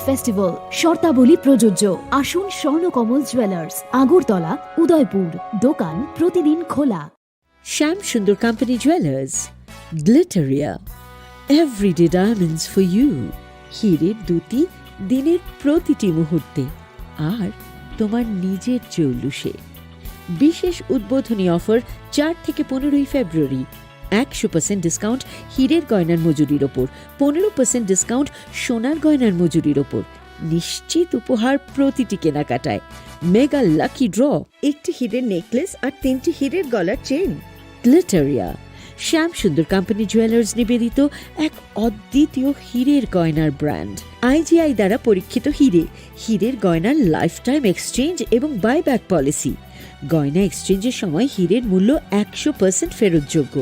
Festival শর্তাবলী প্রযোজ্য। আসুন স্বর্ণকমল জুয়েলার্স, আগরতলা, উদয়পুর। দোকান প্রতিদিন খোলা। Sham Sundar Company Jewelers, Glitteria, Everyday Diamonds for you. হীরের দুটি দিনের প্রতিটি মুহূর্তে আর তোমার নিজের জৌলুসে। বিশেষ উদ্বোধনী অফার 4 থেকে 15 ফেব্রুয়ারি। 100% ডিসকাউন্ট হীরের গয়নার মজুরির ওপর, 15% ডিসকাউন্ট সোনার গয়নার মজুরির ওপর। নিশ্চিত উপহার প্রতিটি কেনাকাটায়। মেগা লাকি ড্র, একটি হীরের নেকলেস আর 3টি হীরের গলার চেন। গ্লিটারিয়া, শ্যাম সুন্দর কোম্পানি জুয়েলার্স নিবেদিত এক অদ্বিতীয় হীরের গয়নার ব্র্যান্ড। IGI দ্বারা পরীক্ষিত হীরের গয়নার লাইফ টাইম এক্সচেঞ্জ এবং বাইব্যাক পলিসি। গয়না এক্সচেঞ্জের সময় হীরের মূল্য 100% ফেরতযোগ্য।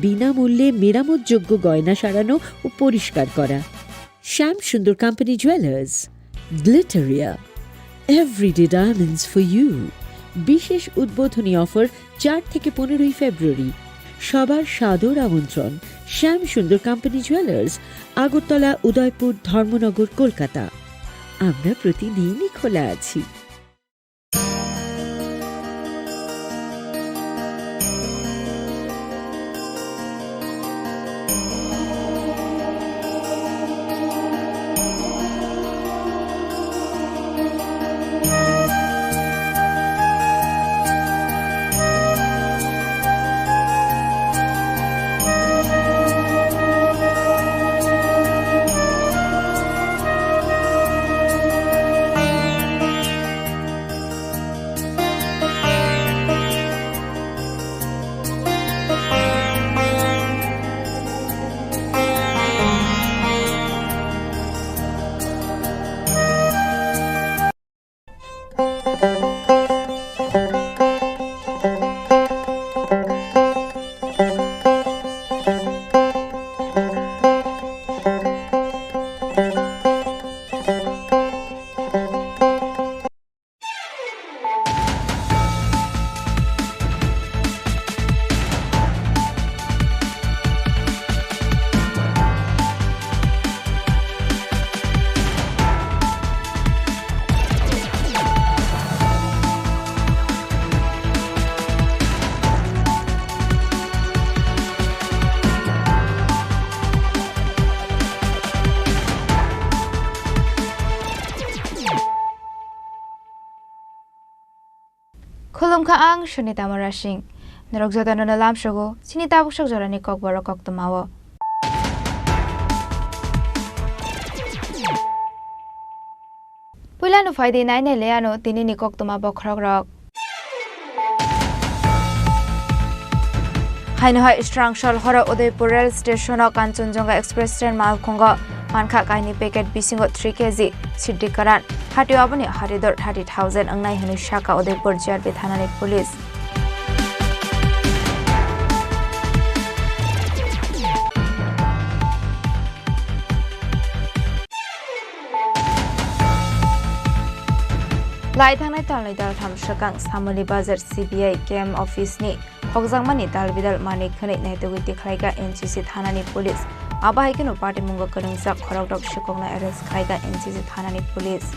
বিনামূল্যে মেরামতযোগ্য গয়না সারানো ও পরিষ্কার করা। Shyam Sundar company jewellers, Glitteria, everyday diamonds for you. বিশেষ উদ্বোধনী অফার 4 থেকে 15 ফেব্রুয়ারি। সবার সাদর আমন্ত্রণ। শ্যাম সুন্দর কোম্পানি জুয়েলার্স, আগরতলা, উদয়পুর, ধর্মনগর, কলকাতা। আমরা প্রতিদিনই খোলা আছি। Khulumkha ang Shunita Marashing. Narogzota no nalam shogo, Chini Tabuk Jorani Kokborok Koktomawo. Pulano Friday 9 Leano, Tinini Koktoma Bokrog. Hainohai Strang Shal Hora Udaipur Rail Station of Kanchenjunga Express Train Malkonga, Manka Kaini Packet Bisingo 3 kg, Sidikaran, Hati Abani Haridor 30,000 ang Naihani Shaka Udaipur Jar Bithanani Police. Laithanai Talai Dal Tham Shakang Samali Bazar CBI Game Office ni Hokjangmani Dalbidal Manik Khani Naitogiti Khlaiga NCC Thanani Police Abahikino Party Mungo Karungsak Khorokdok Shikongna Arrest Khlaiga NCC Thanani Police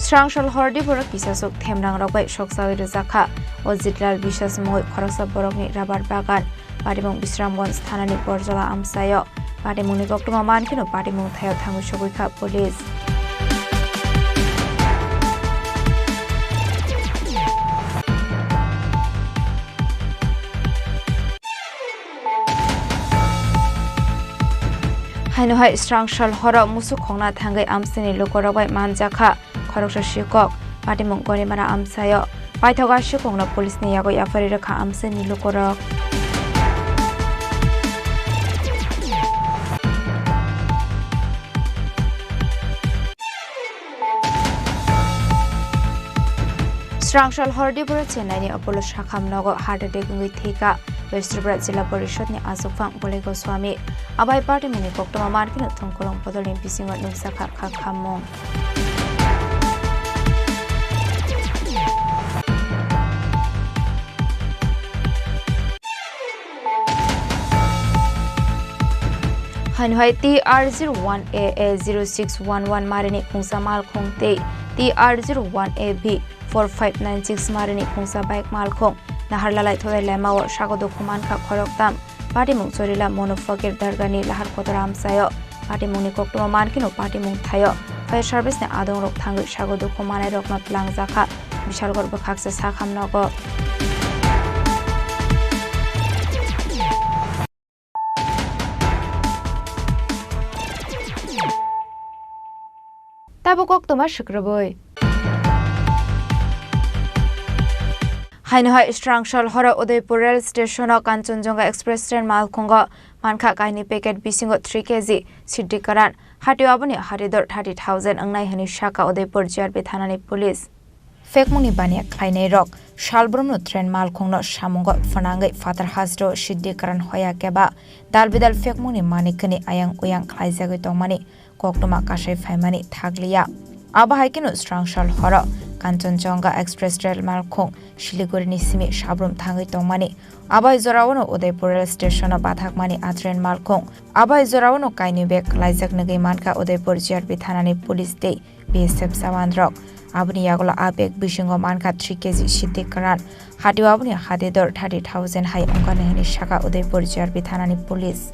Strangshal Hordi Borok Bisasuk Themrang Robai Shoksawi Rizakha Ozitlal Bishas Moi Khorasa Borokni Rabar Bagan Patimong Bisramgons Thanani Porjala Amsayo Patimuni Koktuma Mankino Patimong Thayo Thangu Shogika Police Hainohai Strangshal Hora Musuk Khongna Thangai Amsini Lokorobai Manjakha Khoroksa Shikok Patimong Gorimara Amsayo Paithoga Shikongna Police ni Yago Yafari Rakha Amsini Lokorok Strangshal Hordi Bora Chennai ni Apollo Shakham Nogo Heart Attack Ngui Thika West Tripura Jilla Parishad ni Asufang Bole Goswami Abai Party Mini Koktoma Markin Thongkolong Podolim Pisingot Nungsakha Khamong Hanhai TR01AA0611 Marini Kungsa Malkhong Te TR01AB 4596 Marini Kungsa Bike Malkhong Naharlalai Thode Lemawo Shagodo Kumanka Khoroktam Party Mung Chorila Monofakir Dargani Lahar Kotoram Sayo Party Muni Kokto Markino Party Mung Thayo Fire Service ne Adong Rok Thangu Shagodo Kumane Rokna Tlang Zakha Bishal Gorbo Khaksa Sakham Nogo Tabukok Toma Shukraboy Hainhai Strangshal Hora Udaipur Rail Station Kanchenjunga Express Train Malkhonga Manka Kaini Packet Bisingo 3 kg Siddikaran Hatiwabuni Haridor 30,000 Angnai Hani Shaka Udaipur JRB Thanani Police Fekmuni Bania Kainai Rock Shalbrumno Train Malkhongno Shamungo Fanangai Father Hasro Siddikaran Hoya Keba Dalbidal Fekmuni Manikani Ayang Uyang Klaizago Tomani Koktoma Kashai Faimani Thaglia Abahaikino Strangshal Hora Kanchenjunga Express Rail Malkhong Shiliguri Nisimi Shabrum Thangai Tongmani Abai Zorawano Udaipur Rail Station Bathakmani Atren Malkhong Abai Zorawano Kainibek Laizak Nagai Manka Udaipur JRB Thanani Police Day BSF Savandrok Abni Yagola Abek Bishingo Manka 3 kg Siddikaran Hatiwabuni Hadidor 30,000 Hai Onkanehini Shaka Udaipur JRB Thanani Police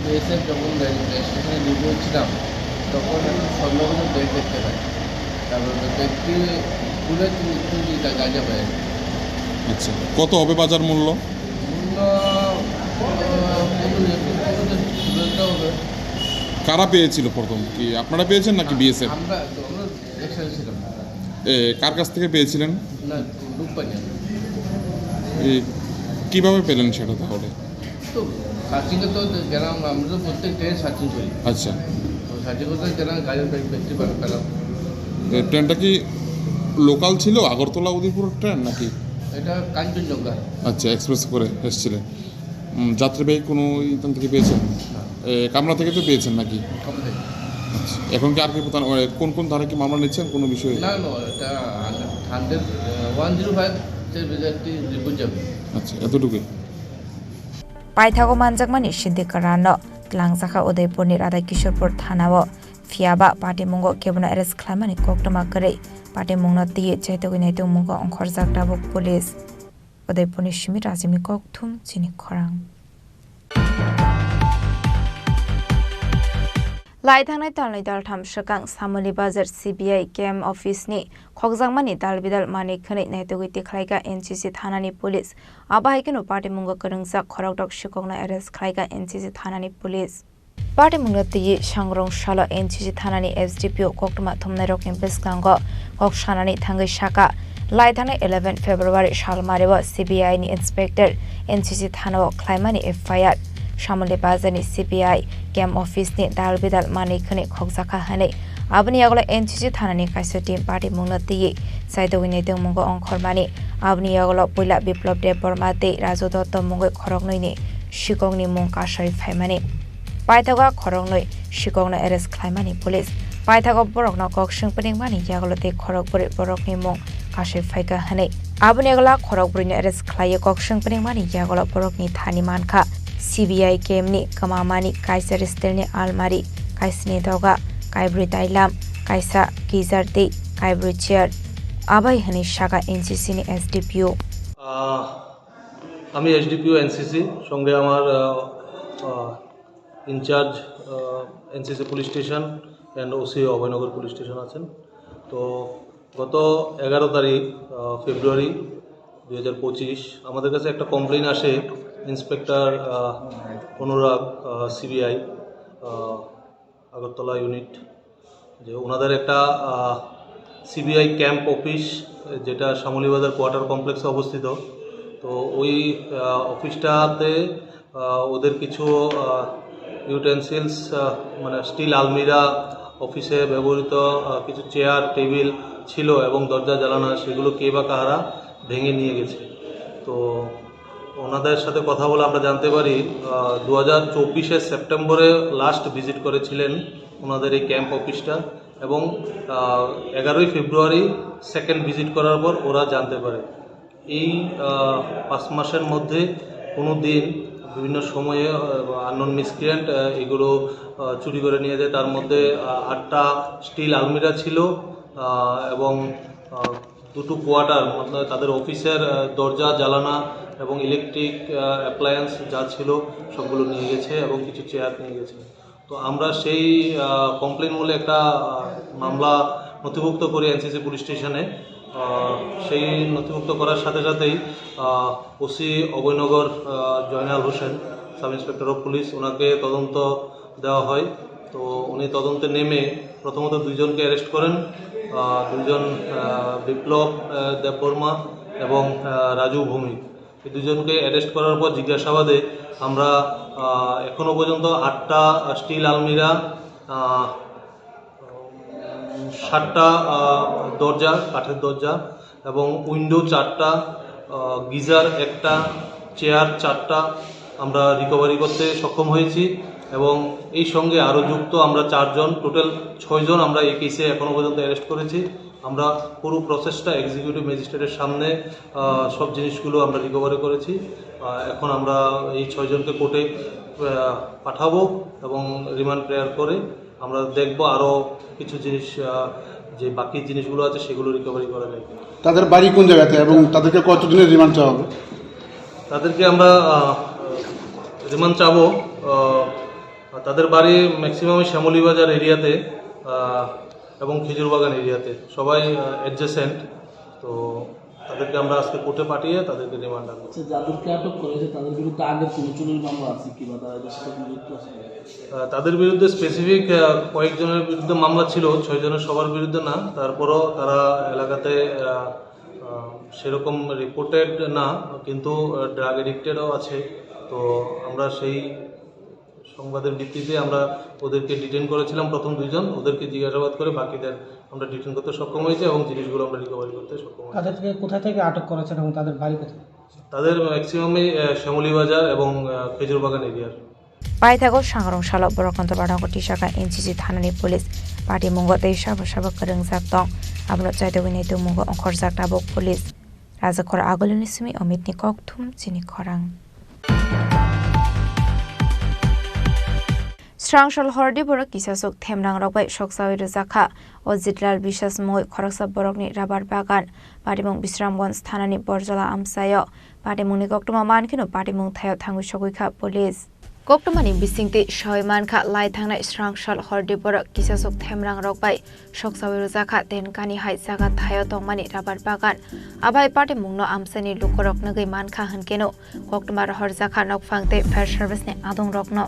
BSF যখন স্টেশনে duty হচ্ছিলাম তখন আমি স্বর্ণগুলো bag দেখতে পাই তারপর ব্যক্তি পুরো তিনটি গাঁজা পাই আচ্ছা কত হবে বাজার মূল্য মূল্য হবে কারা পেয়েছিল প্রথম কি আপনারা পেয়েছেন নাকি বিএসএফ আমরা একসাথে ছিলাম কার কাছ থেকে পেয়েছিলেন না লুক পাই কিভাবে পেলেন সেটা তাহলে তো সার্চিংয়ে তো গেলাম আমরা তো প্রত্যেক ট্রেন সার্চিং করি আচ্ছা তো সার্চিং করতে গেলাম গাড়ির ব্যক্তি পেলাম ট্রেনটা কি লোকাল ছিল আগরতলা উদয়পুর ট্রেন নাকি এটা কাঞ্চনজঙ্ঘা আচ্ছা এক্সপ্রেস করে এসেছিলেন যাত্রীবাহী কোনো এখান থেকে পেয়েছেন কামরা থেকে তো পেয়েছেন নাকি আচ্ছা এখন কি আর কি কোন কোন ধারা কি মামলা নিচ্ছেন কোনো বিষয়ে না না এটা 105 রিপোর্ট যাবে আচ্ছা এতটুকুই Paithago Manjakmani Siddikaran Tlangzaka Udaipurni Radha Kishorpur Thanao Fiaba Party Mungo Kebuna Arrest Klamani Koktoma Kare Party Mungno Ti Chaitoginaito Mungo Onkorzak Dabok Police Udaipurni Shimi Razimi Kokthum Chini Khorang Laithanai Talnai Daltham Shakang Samali Bazar CBI Cam Office ni Khokjangmani Dalbidal Mani Khani Naitogiti Khlaiga NCC Thanani Police Abahaikino Party Mungo Karangsa Khorokdok Shikongna Arrest Khlaiga NCC Thanani Police Party Mungo Ti Shangrong Shala NCC Thanani SDPO Koktoma Thumnairok Impes Gango Kokshanani Thangai Shaka Laithanai 11 February Shalmarewa CBI ni Inspector NCC Thanao Khlaimani FIR Shamali Bazani CBI Cam Office ni Dalbidal Mani Khani Khokjaka Hane Abni Yagola NCC Thanani Kaisa Team Party Mungno Ti Saidogini Deng Mungo Onkhormani Abni Yagola Puila Biplop De Bormate Rajo Dotto Mungo Khorognoi Shikongni Mung Kashari Phaimani Paithaga Khorongnoi Shikongna Arrest Khlaimani Police Paithaga Borokna Kokshing Paningmani Yagola Te Khorokpuri Borokni Mung Kashari Phaiga Hane Abni Yagola Khorokpuri Arrest Khlaiye Kokshing Paningmani Yagola Borokni Thani Manka CBI Kemni Kamamani Kaisa Ristelni Almari Kaisni Doga Kaibri Tailam Kaisa Gizarti Kaibri Chair Abai Hani Shaka NCC ni SDPO আমি SDPO NCC সঙ্গে আমার in charge NCC police station and OC Abhaynagar police station আছেন তো গত 11 তারিখ ফেব্রুয়ারি 2025 আমাদের কাছে একটা কমপ্লেইন আসে ইন্সপেক্টর অনুরাগ সিবিআই আগরতলা ইউনিট যে ওনাদের একটা সিবিআই ক্যাম্প অফিস যেটা শামলীবাজার কোয়ার্টার কমপ্লেক্সে অবস্থিত তো ওই অফিসটাতে ওদের কিছু ইউটেন্সিলস মানে স্টিল আলমিরা অফিসে ব্যবহৃত কিছু চেয়ার টেবিল ছিল এবং দরজা জ্বালানো সেগুলো কে বা কারা ভেঙে নিয়ে গেছে তো ওনাদের সাথে কথা বলে আমরা জানতে পারি 2024 সেপ্টেম্বরে লাস্ট ভিজিট করেছিলেন ওনাদের এই ক্যাম্প অফিসটা এবং 11 ফেব্রুয়ারি সেকেন্ড ভিজিট করার পর ওরা জানতে পারে এই 5 মাসের মধ্যে কোনো দিন বিভিন্ন সময়ে আননোন মিসক্রিয়েন্ট এগুলো চুরি করে নিয়ে যায়। তার মধ্যে 8টা স্টিল আলমিরা ছিল এবং 2টো কোয়ার্টার মানে তাদের অফিসের দরজা জানালা এবং ইলেকট্রিক অ্যাপ্লায়েন্স যা ছিল সবগুলো নিয়ে গেছে এবং কিছু চেয়ার নিয়ে গেছে। তো আমরা সেই কমপ্লেন বলে একটা মামলা নথিভুক্ত করি এনসিসি পুলিশ স্টেশনে। সেই নথিভুক্ত করার সাথে সাথেই OC Abhaynagar Joynal Hossain, sub inspector of police, ওনাকে তদন্ত দেওয়া হয়। তো উনি তদন্তে নেমে প্রথমত 2জনকে অ্যারেস্ট করেন, 2জন বিপ্লব দেববর্মা এবং রাজু ভৌমিক। এই 2জনকে অ্যারেস্ট করার পর জিজ্ঞাসাবাদে আমরা এখনও পর্যন্ত 8টা স্টিল আলমিরা, 7টা দরজা, কাঠের দরজা এবং উইন্ডো 4টা, গিজার 1টা, চেয়ার 4টা আমরা রিকভারি করতে সক্ষম হয়েছি। এবং এই সঙ্গে আরও যুক্ত আমরা 4জন, টোটাল 6জন আমরা এই কেসে এখনও পর্যন্ত অ্যারেস্ট করেছি। আমরা পুরো প্রসেসটা এক্সিকিউটিভ ম্যাজিস্ট্রেটের সামনে সব জিনিসগুলো আমরা রিকভারি করেছি। এখন আমরা এই 6জনকে কোর্টে পাঠাবো এবং রিমান্ড প্রেয়ার করে আমরা দেখব আরও কিছু জিনিস, যে বাকি জিনিসগুলো আছে সেগুলো রিকভারি করা যায়। তাদের বাড়ি কোন জায়গাতে এবং তাদেরকে কতদিনের রিমান্ড চাওয়া হবে? তাদেরকে আমরা রিমান্ড চাবো। তাদের বাড়ি ম্যাক্সিমাম শ্যামলীবাজার এরিয়াতে এবং খেজুরবাগান এরিয়াতে, সবাই অ্যাডজেসেন্ট। তো তাদেরকে আমরা আজকে কোর্টে পাঠিয়ে তাদেরকে রিমান্ড আনবো। যাদেরকে আটক করেছে তাদের বিরুদ্ধে আগের কোনো চুরির মামলা আছে কি বা তাদের সাথে কোনো যুক্ত আছে? তাদের বিরুদ্ধে স্পেসিফিক কয়েকজনের বিরুদ্ধে মামলা ছিল, 6জনের সবার বিরুদ্ধে না। তারপরও তারা এলাকাতে সেরকম রিপোর্টেড না, কিন্তু ড্রাগ এডিক্টেডও আছে। তো আমরা সেই সংবাদের ভিত্তিতে আমরা ওদেরকে ডিটেন করেছিলাম। প্রথম 2জন, ওদেরকে জিজ্ঞাসাবাদ করে বাকিদের আমরা ডিটেন করতে সক্ষম হয়েছি এবং জিনিসগুলো আমরা রিকভারি করতে সক্ষম হয়েছি। তাদেরকে কোথা থেকে আটক করেছেন এবং তাদের বাড়ি কোথায়? তাদের ম্যাক্সিমামই শ্যামলীবাজার এবং খেজুরবাগান এরিয়ার। पाइथागो सांग्रं साल बरकन्त बाडाको टिसाका एनसिसि थानानि पुलिस पार्टी मुंगो दैसा बसाबो करंजाक दं आबनो चाइदोगनि तो मुंगो अंखरजाक दाबो पुलिस राजाखर आगोलनि सिमी अमितनि ककथुम चिनि खरां स्रांसल हरदि बरक किसासुक थेमरां रगबाय सकसावि रजाखा अजितलाल बिसास मय खरकसा बरकनि राबार बागान पाटिमुं बिश्रामगन्ज थानानि बरजला आमसायो पाटिमुंनि ककथुमा मानखिनो पाटिमुं थायाव थांगु सगुइखा पुलिस कक्टमानि बिसिंति सयमानखा लाई थांनाय स्रांसल हरदि बरक किसासुक थेमरां रगबाय सकसावि रजाखा देनकानि हाय जागा थायाव दंमानि राबार बागान आबाय पाटिमुंनो आमसानि लुकरक नगै मानखा हनकेनो कक्टमार हरजाखा नकफांते फायर सार्भिसनि आदं रकनो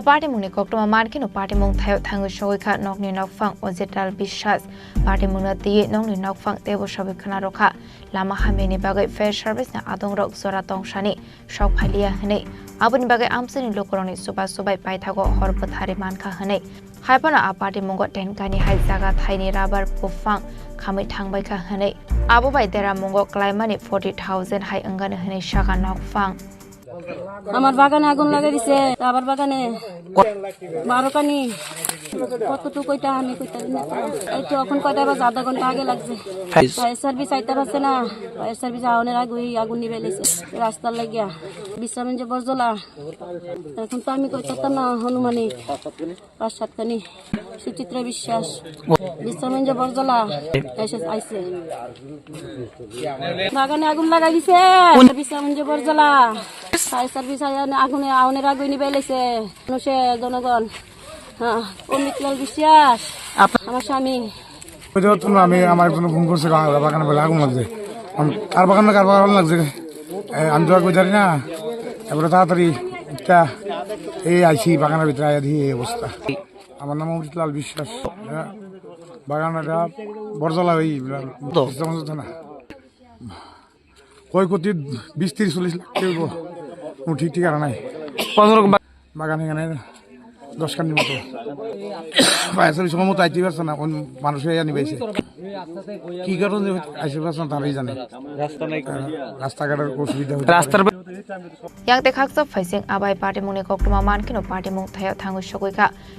पार्टीमुंनि कक्टमा मानखिनो पार्टीमुं थायाव थांगु सगैखा नकनि नकफां अजितलाल बिश्वास पार्टीमुंनो दिये नकनि नकफां तेबो सबिखना रखा लामा हामेनि बागै फायर सार्भिसनि आदं रक जरा तंसानि सक फालिया हनै आबुनि बागै आमसानि लोकरनि सुबा सुबाय पाइथागो हरबथारि मानखा हनै हायपाना पार्टीमुंगो टेनकानि हाय जागा थाइनि राबार पुफां खामै थांबायखा हनै आबो बाय देरा मुंगो क्लाइमानि 40,000 हाय अंगानो हनै शाखा नकफां আমার বাগানে আগুন লাগাই দিছে রাবার বাগানে 12কানি কতটুকু কইতা আমি কইতা না এই তো এখন কয়টা বাজে আধা ঘন্টা আগে লাগছে ফায়ার সার্ভিস আইতে পারছে না ফায়ার সার্ভিস আউনের আগে আগুন নিবে লাইছে রাস্তার লাগিয়া বিশ্রামগঞ্জ বরজলা এখন তো আমি কইতাম না হনুমানি 5-7কানি সুচিত্রা বিশ্বাস বিশ্রামগঞ্জ বরজলা এসে আইছে বাগানে আগুন লাগাই দিছে বিশ্রামগঞ্জ বরজলা ফায়ার সার্ভিস আগুনে আউনের আগুন নিবে লাইছে মানুষে জনগণ অমিতলাল বিশ্বাস আমার স্বামী আমি আমার একজন ফোন করছে বাগানে বলে আগুন লাগছে কার বাগান লাগছে আমি তো আর জানি না এবারে তাড়াতাড়ি এই আইসি বাগানের ভিতরে আয়া দিয়ে এই অবস্থা। আমার নাম অমিতলাল বিশ্বাস, বাগানটা বরজলা ওই না ক্ষয়ক্ষতি 20-30-40 লাখ টাকা কোনো ঠিক ঠিকানা নাই। বাগান এখানে 10কানির মতো ফায়ার সময় মতো আইতে পারছে না, মানুষ নিবাইছে কি কারণে আইসে পারছে না তারাই জানে। রাস্তাঘাটের অসুবিধা রাস্তার Yang tekaksa faising abai party mungni koktuma mankino party mung thaya thangu sogoi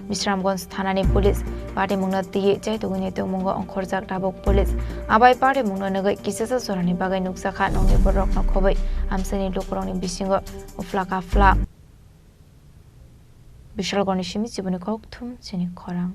Bisramgons thanani police party mungna tiye jai tuguni te mungo onkhorjak dabok police abai party mungno nagai kisasa sorani bagai nuksa kha nongni borok na khobai amsani lokoroni bisingo ufla ka fla Bishalgoni Shimi Jibuni Koktum Chini Khorang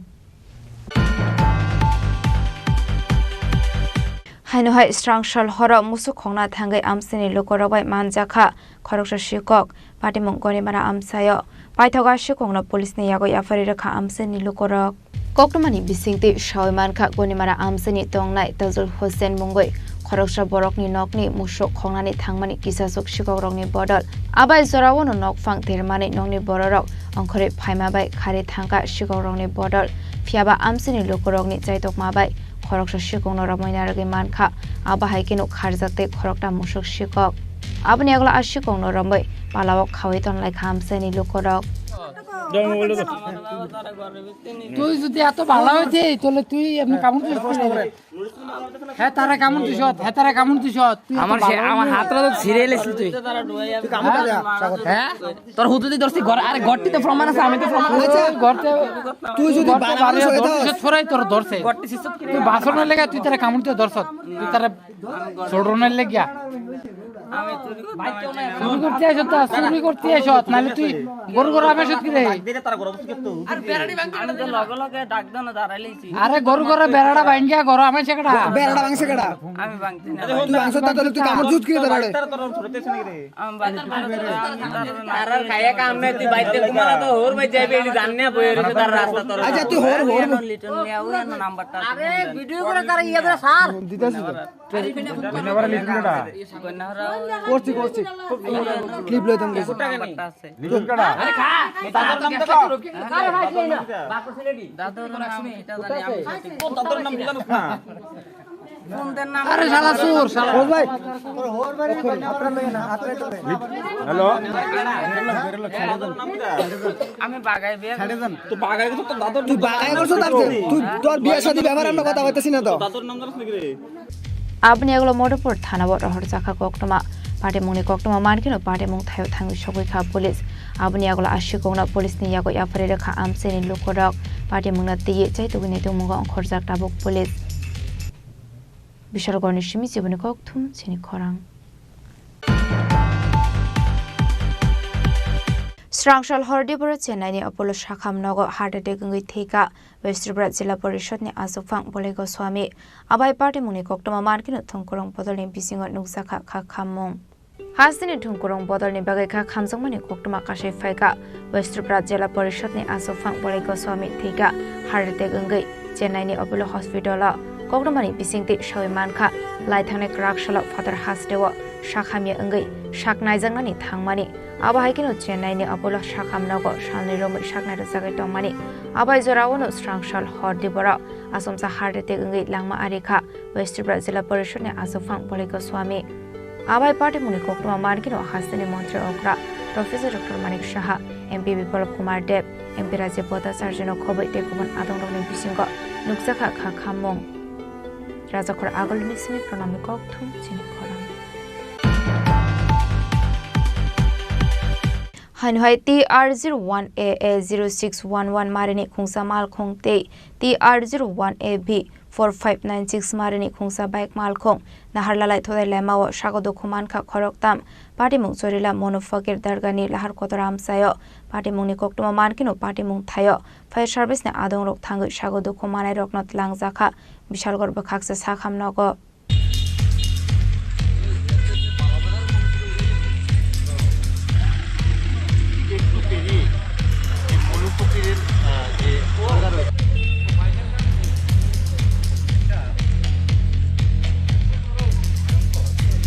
Hainu hai strangshal hora musu khongna thangai amsini lokorobai manjakha khoroksha shikok pati mongkoni mara amsayo paithoga shikongna police ni yago yafari rakha amsini lokorok koktumani bisingti shawman kha goni mara amsini tongnai tazul hussein mungoi khoroksha borokni nokni musuk khongnani thangmani kisasok shikokrokni bodol abai zorawono nokfang termani nongni bororok angkhore phaimabai khari thangka shikokrokni bodol fiaba amsini lokorokni chaitokmabai khoroksa shikongno ramoinaragi mankha abahai kinu kharjate khorokta musuk shikok abni agla ashikongno rambai palawok khawai tonlai khamseni lokorok তুই যদি এত ভালো হইছে তাহলে তুই এমনি কামড় this হ্যাঁ তারা কামড় দিস আমার আমার হাতটা তো ছিঁড়ে এলেছিস তুই হ্যাঁ তোর হুতুদি ধরছি ঘর আরে ঘরটিতে প্রমাণ আছে আমি তো প্রমাণ আছে ঘরতে তুই যদি ছড়াই তোর ধরছে তুই বাসনের লেগে তুই তারা কামড় দিয়ে ধরছ তুই তারা ছোড়নের লেগিয়া চুরি করতে এসো নাহলে তুই গরু গরু আমি সত্যি রে আরে গরু গরু বেড়াটা ভাঙ্গিয়া গরু আমি সেটা বেড়াটা ভাঙছে কেডা আমি ভাঙছি না তুই ভাঙছ তাহলে তুই কামড় জুত কিরে ধরাড়ে তোর ধরতেছ নাকি রে আমি আরে খায়া কাম নাই তুই বাইতে কুমারা তো হোর ভাই যাইবে এডি জাননে বইরে রে তার রাস্তা তোর আচ্ছা তুই হোর লিটন নিয়া ওই নাম্বারটা আরে ভিডিও করে তার ইয়া ধরে স্যার দিতাছি ধন্যবাদ লিটনটা করছি ক্লিপ লইতাম গেছে নাম্বারটা আছে লিটন কাটা আরে খা দাদার নাম তো আরে ভাই কইনা বাকু ছেলেডি দাদার নাম এটা জানি আমি সঠিক দাদার নাম জানো না ফোনদের নাম আরে শালা সুর শালা ও ভাই তোর হোর বাড়ি আপনারা লই না হাতে ধরে হ্যালো আমি বাগাই বিয়া ছেড়ে দেন তো বাগাই গেছ তো দাদার তুই বাগাই করছ তারতে তুই তোর বিয়া শাদী ব্যাপারে আমরা কথা কইতাছি না তো দাদার নাম জানোস নাকি রে abni aglo modopur thana bor hor jakha koktoma pate mungni koktoma markino pate mung thayo thangwi sogoi kha police abni aglo ashikongna police ni yago yafare rakha amseni lokorok pate mungna tiye chaitugini tumuga khorjak tabuk police bishargoni shimi jiboni koktum chini khorang Strangshal Hordipura Chennai ni Apollo Shakham Nogo heart attack ngui theka West Tripura Jilla Parishad ni Asofang Bole Goswami Abai Party Muni Koktoma Markin Thongkorong Bodol ni Bisingo Nuksakha Kha Khamong Hasini Thongkorong Bodol ni Bagai Kha Khamsong Mani Koktoma Kashe Faika West Tripura Jilla Parishad ni Asofang Bole Goswami theka heart attack ngui Chennai ni Apollo Hospital Koktoma ni Bisingti Shawiman Kha Lai Thane Krakshala Father Hasdewa Shakhamya ngui Shaknai Jangani Thangmani Abai kino Chennai ni Apollo Shakham Nogo Shalni Romi Shaknai Jagai Tomani Abai Zorawono Strangshal Hordipura Asomsa heart attack ngui langma arikha West Tripura Jilla Parishad ni Asofang Bole Goswami Abai Party Muni Koktoma Markino Hastani Montri Okra Professor Dr. Manik Shaha MP Bipolab Kumar Deb MP Raja Bota Sarjano Khoboi Tekuban Adongroni Bisingo Nuksakha Kha Khamong Rajakhor Agol Mismi Pranami Koktum Chini Khorang Hanhai TR01AA0611 Marini Khungsa Mal Khongte TR01AB 4596 Marini Khungsa Bike Mal Khong Naharlalai Thodai Lemawo Shagodo Khuman Kha Khoroktam Party Mung Sorila Monofakir Dargani Lahar Kotoram Sayo Party Mung ni Koktoma Markino Party Mung Thayo Fire Service ne Adong Rok Thangu Shagodo Khumanai Roknot Langjakha Bishalgor Bakhaksa Sakham Nogo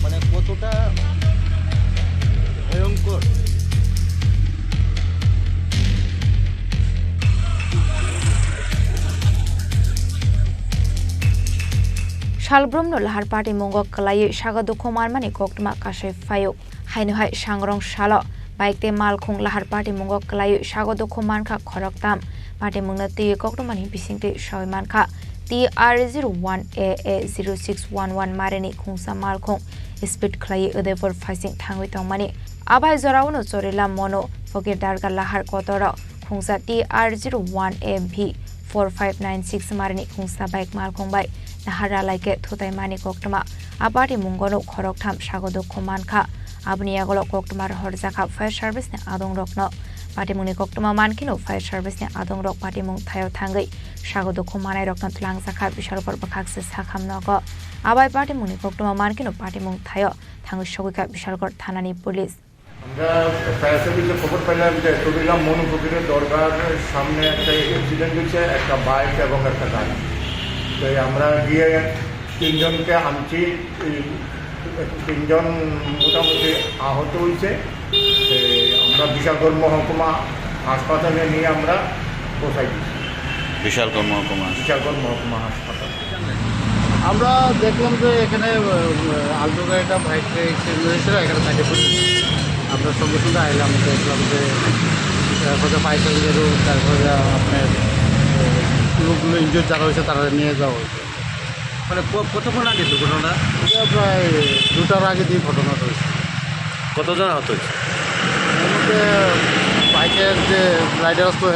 মানে কতটা ভয়ঙ্কর Shalbromno lahar party mongok kalai Shagado Khomar mani koktma kashe fayo Hainu hai Shangrong Shalo Bike te mal khung lahar party mongok kalai Shagado Khoman kha khoroktam party mungna ti koktomani bisingte shoiman kha TR01AA0611 Marini Khungsa mal khung speed khlai udepur facing thangwi tongmani abai zorawono chorila mono fogir darga lahar kotoro khungsa TR01AB 4596 Marini Khungsa bike mal khung bai nahara like thutai mani koktoma apati mungono khoroktham Shagado Khoman kha abni agolo koktmar horjakha fire service ne adong rokno Patimuni Koktuma Mankino, Fire Service Adong Rock Patimung Tayo Tangai, Shagodo Kumanai Rock Nantlang Saka, Bishal Bakaksis Hakam Nogo, Abai Patimuni Koktuma Mankino, Patimung Tayo, Tangu Shogika, Bishal Tanani Police. আমরা fire সার্ভিসে খবর পেলাম যে টুরিলাম মনুপুকুরের দরগার সামনে একটা incident হয়েছে একটা bike এবং একটা গাড়ি তো আমরা গিয়ে তিনজনকে আনছি তিনজন মোটামুটি আহত হয়েছে আমরা বিশালগড় মহকুমা হাসপাতালে নিয়ে আমরা পৌঁছাই দিচ্ছি বিশালগড় মহকুমা হাসপাতাল আমরা দেখলাম যে এখানে আলটো গাড়িটা বাইকটা অ্যাক্সিডেন্ট হয়েছিল এখানে সাইডে পড়ে আমরা সঙ্গে সঙ্গে আইলাম দেখলাম যে তারপরে ফায়ার সার্ভিসেরও তারপরে আপনার লোকগুলো ইনজোর যারা হয়েছে তারা নিয়ে যাওয়া হয়েছে মানে কতক্ষণ আগে দুর্ঘটনা এটা প্রায় 2টার আগে দিয়ে ঘটনাটা হয়েছে কতজন আহত হয়েছে এর মধ্যে বাইকের যে রাইডার আসতো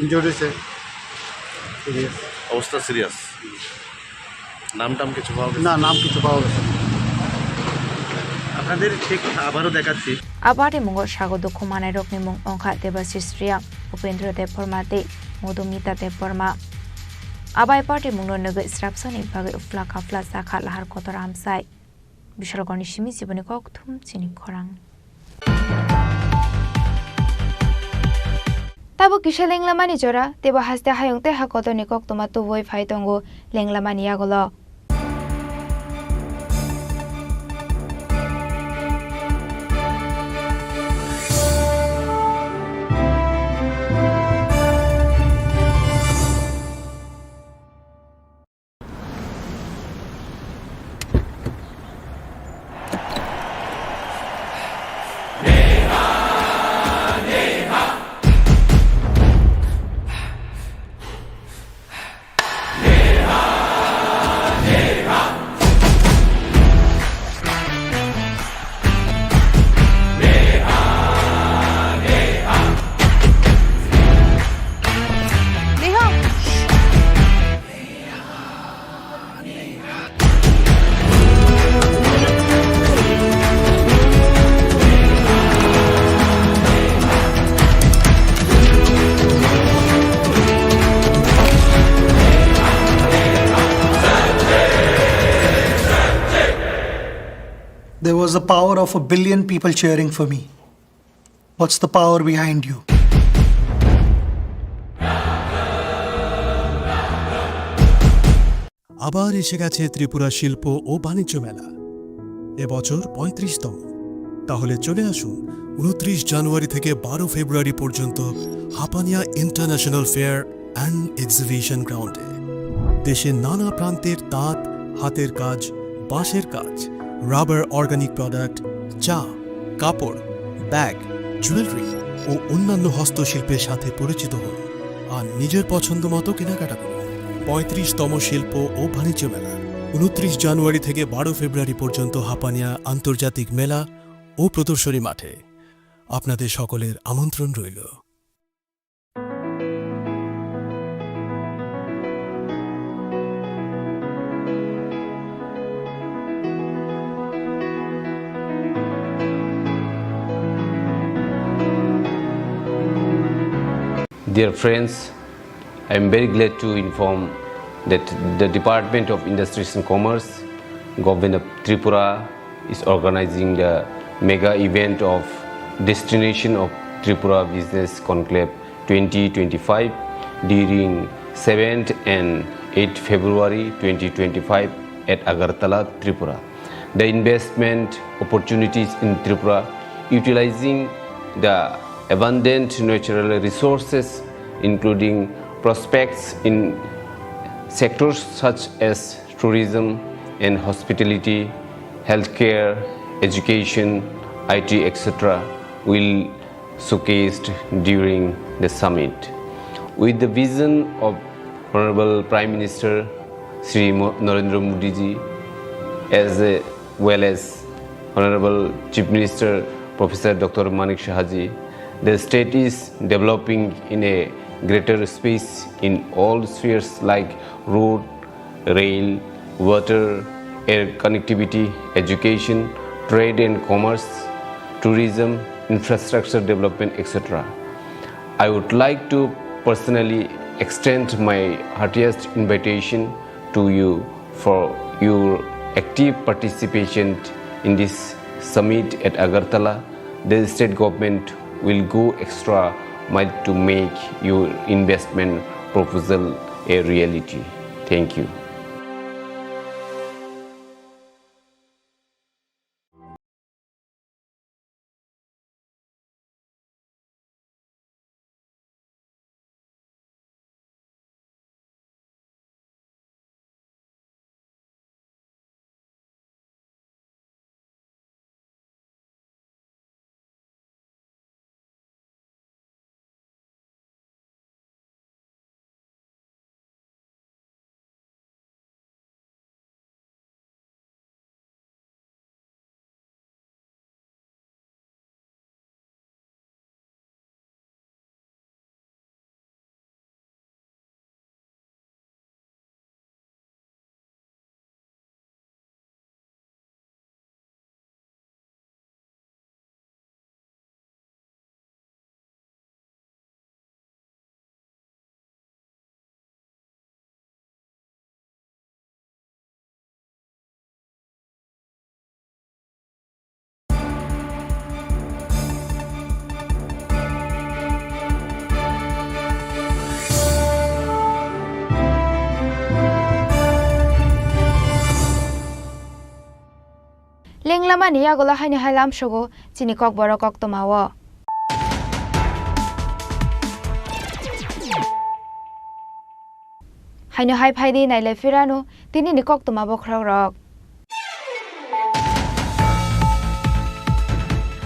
ইনজোর হয়েছে সিরিয়াস অবস্থা সিরিয়াস নাম কিছু পাওয়া গেছে না নাম কিছু পাওয়া গেছে আপনাদের ঠিক আবারও দেখাচ্ছি Abadi Mungo Shagodo Kumanai Rokni Mung Onka Devasistria, Upendra de Pormate, Modumita de Porma. Abai Party Mungo Naga Strapsoni Bag Flaka Flasaka Lahar Kotoram Sai. Bishalgoni Shimisi Bonikok Tum Chini Khorang. Tabo Kisha Lenglamani Jora, Deba has the Hayong Teha Kotonikok Tomato Voi Faitongo, Lenglamani Agolo. There was the power of 1 billion people cheering for me. What's the power behind you? আবার এসে গেছে ত্রিপুরা শিল্প ও বাণিজ্য মেলা এবছর 35তম তাহলে চলে আসুন 29 জানুয়ারি থেকে 12 ফেব্রুয়ারি পর্যন্ত Hapania international fair and exhibition গ্রাউন্ডে দেশের নানা প্রান্তের তাঁত হাতের কাজ বাঁশের কাজ রাবার অর্গানিক প্রোডাক্ট চা কাপড় ব্যাগ জুয়েলারি ও অন্যান্য হস্তশিল্পের সাথে পরিচিত হন আর নিজের পছন্দ মতো কেনাকাটা করুন 35তম শিল্প ও বাণিজ্য মেলা 29 জানুয়ারি থেকে 12 ফেব্রুয়ারি পর্যন্ত হাপানিয়া আন্তর্জাতিক মেলা ও প্রদর্শনী মাঠে আপনাদের সকলের আমন্ত্রণ রইল Dear friends, I am very glad to inform that the Department of Industries and Commerce, Government of Tripura is organizing the mega event of Destination of Tripura Business Conclave 2025 during 7th and 8th February 2025 at Agartala, Tripura. The investment opportunities in Tripura utilizing the abundant natural resources including prospects in sectors such as tourism and hospitality, healthcare, education, IT, etc. will showcased during the summit. With the vision of Honorable Prime Minister Sri Narendra Modi ji as well as Honorable Chief Minister Professor Dr. Manik Shahaji, the state is developing in a greater space in all spheres like road, rail, water, air connectivity, education, trade and commerce, tourism, infrastructure development, etc. I would like to personally extend my heartiest invitation to you for your active participation in this summit at Agartala. The state government will go extra mile to make your investment proposal a reality. Thank you. Lenglama niya gola haini hailam shogo Chini Kokborok oktomawo. Haino hai phaidi naile firano tini ni koktomabo khrogrok.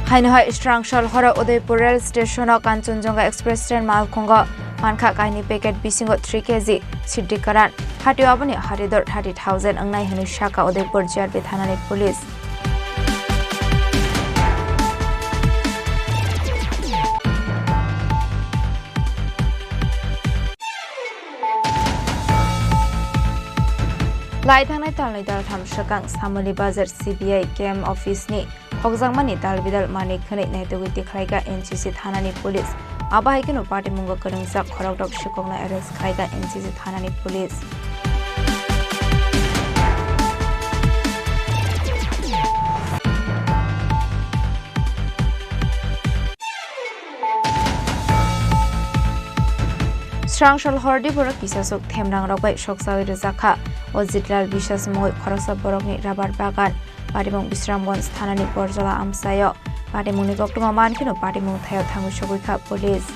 Haino hai Strangshal hora Udaipur rail station Kanchenjunga express train malkhongo mankha kaini packet bisingo 3 kg siddikaran hatio aboni haridor 30,000 angnai hanu shaka Udaipur JRP thanani police. Lai thangnai talnai dal tham shakang Samali Bazar CBI Camp Office ni Hokjangmani dal bidal mani khane naitogui tikhraiga NCC thanani police abahai kino party mungo karungsa khorokdok shikokna arrest khraiga NCC thanani police. Strangshal Tripura Pisasok Themrang Rokbai Shoksawi Rizakha Ojitral Bishas Moi Kokborok ni Rabar Bagan Patimong Bisramgons Thanani Porjala Amsayo Patimong Nikokto Man Kino Patimong Thayo Thangu Shogika Police.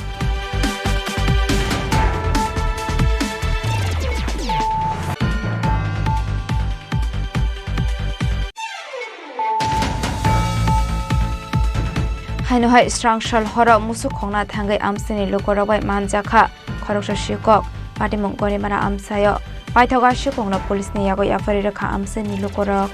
Haino hai Strangshal Hora Musuk Khongna Thangai Amsani Lokorobai Manjakha Khoroksa Shikok Patimong Gorimara Amsayo Paithoga Shikongna Police ni Yago Yafari Rakha Amsani Lokorok.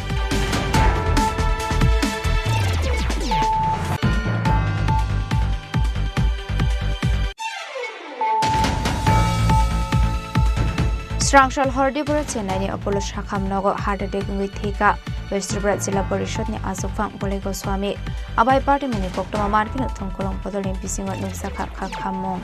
Strangshal Tripura Chennai ni Apollo Shakham Nogo heart attack ngui thika West Tripura Jilla Parishad ni Asufang Bole Goswami Abai Party Muni Koktoma Markin Thongkolong Podolin Pisingo Nungsakha Khamong.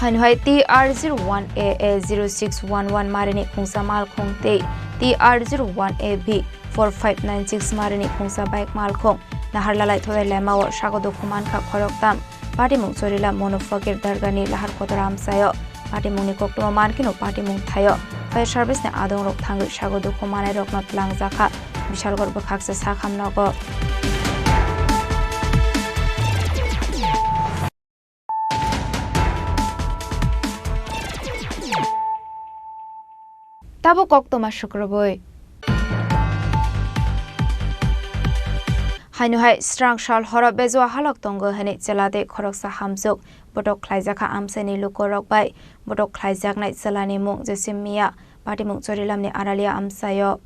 Hanhoi TR01AA0611 Marini Khungsa Malkhong Te TR01AB 4596 Marini Khungsa Bike Malkhong Naharlalai Thode Lemawo Shagodo Kuman Kha Khoroktam Party Mung Sorila Monofakir Dargani Lahar Kotoram Sayo Party Muni Koktoma Mankino Party Mung Thayo Fire Service ne Adong Rok Thangu Shagodo Kumane Rokna Tlang Zakha Bishalgor Bakhaksa Sakham Nogo. Tabo Koktoma Shukraboi Hainu Strangshal Hora Bezwa Halok Tongo Hane Chelade Khoroksa Hamzuk Botok Klaizaka Amsani Lukorok Bai Botok Klaizak Night Salani Mung Jesimia Party Mung Chorilam ni Aralia Amsayo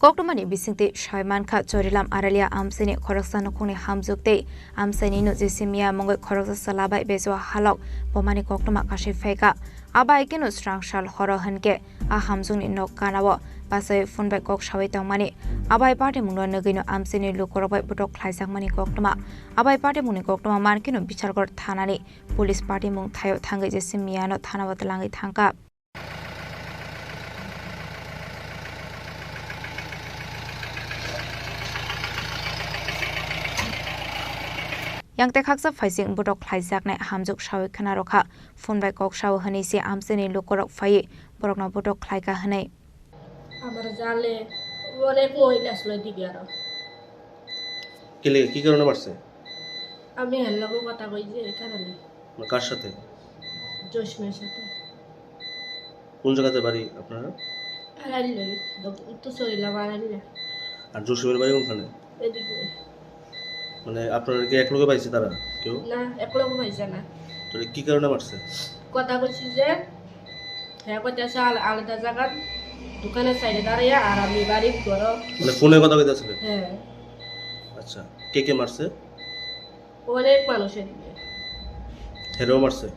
Koktomani bisingte Shaimanka Chorilam Aralia Amsini Koroksan Kuni Hamzukte Amsani no Jisimia Mongol Koroksa Salabai Bezwa Halok Bomani Koktoma Kashi Feka Abai Kino Strang Shal Horo Hanke A Hamzuni no Kanawa Basai Funbe Kok Shawitong Mani Abai Party Muno Nagino Amsini Lukorobai Butok Klaisak Mani Koktoma Abai Party Muni Koktoma Markino Bichargor Thanani Police Party Mung Thayo Thanga Jisimia no Thanawatalangi Thangka Yang te khaksa phaising butok khlaijak nai hamjuk shawi khana rokha phone bai kok shaw hani se amseni lukorok phai borokna butok khlaika hanai আমার জালে অনেক মহিলা আসলে দিকে আরো কেলে কি কারণে মারছে আমি হেল্লাগো কথা কই যে এই কারণে কার সাথে জোশমের সাথে কোন জায়গাতে বাড়ি আপনারা আড়াইলে তো সরিলা বাড়াইলে আর জোশমের বাড়ি কোনখানে এদিকে মানে আপনারা কি এক লোকে পাইছে তারা কেউ না একলা পাইছে না তো কি কারণে মারছে কথা কইছি যে হ্যাঁ কইতাছে আলাদা জায়গা দোকানের সাইডে দাঁড়িয়ে আর আমি বাড়ি ঘর মানে ফোনে কথা কইতাছিলেন হ্যাঁ আচ্ছা কে কে মারছে অনেক মানুষ এদিকে হেরো মারছে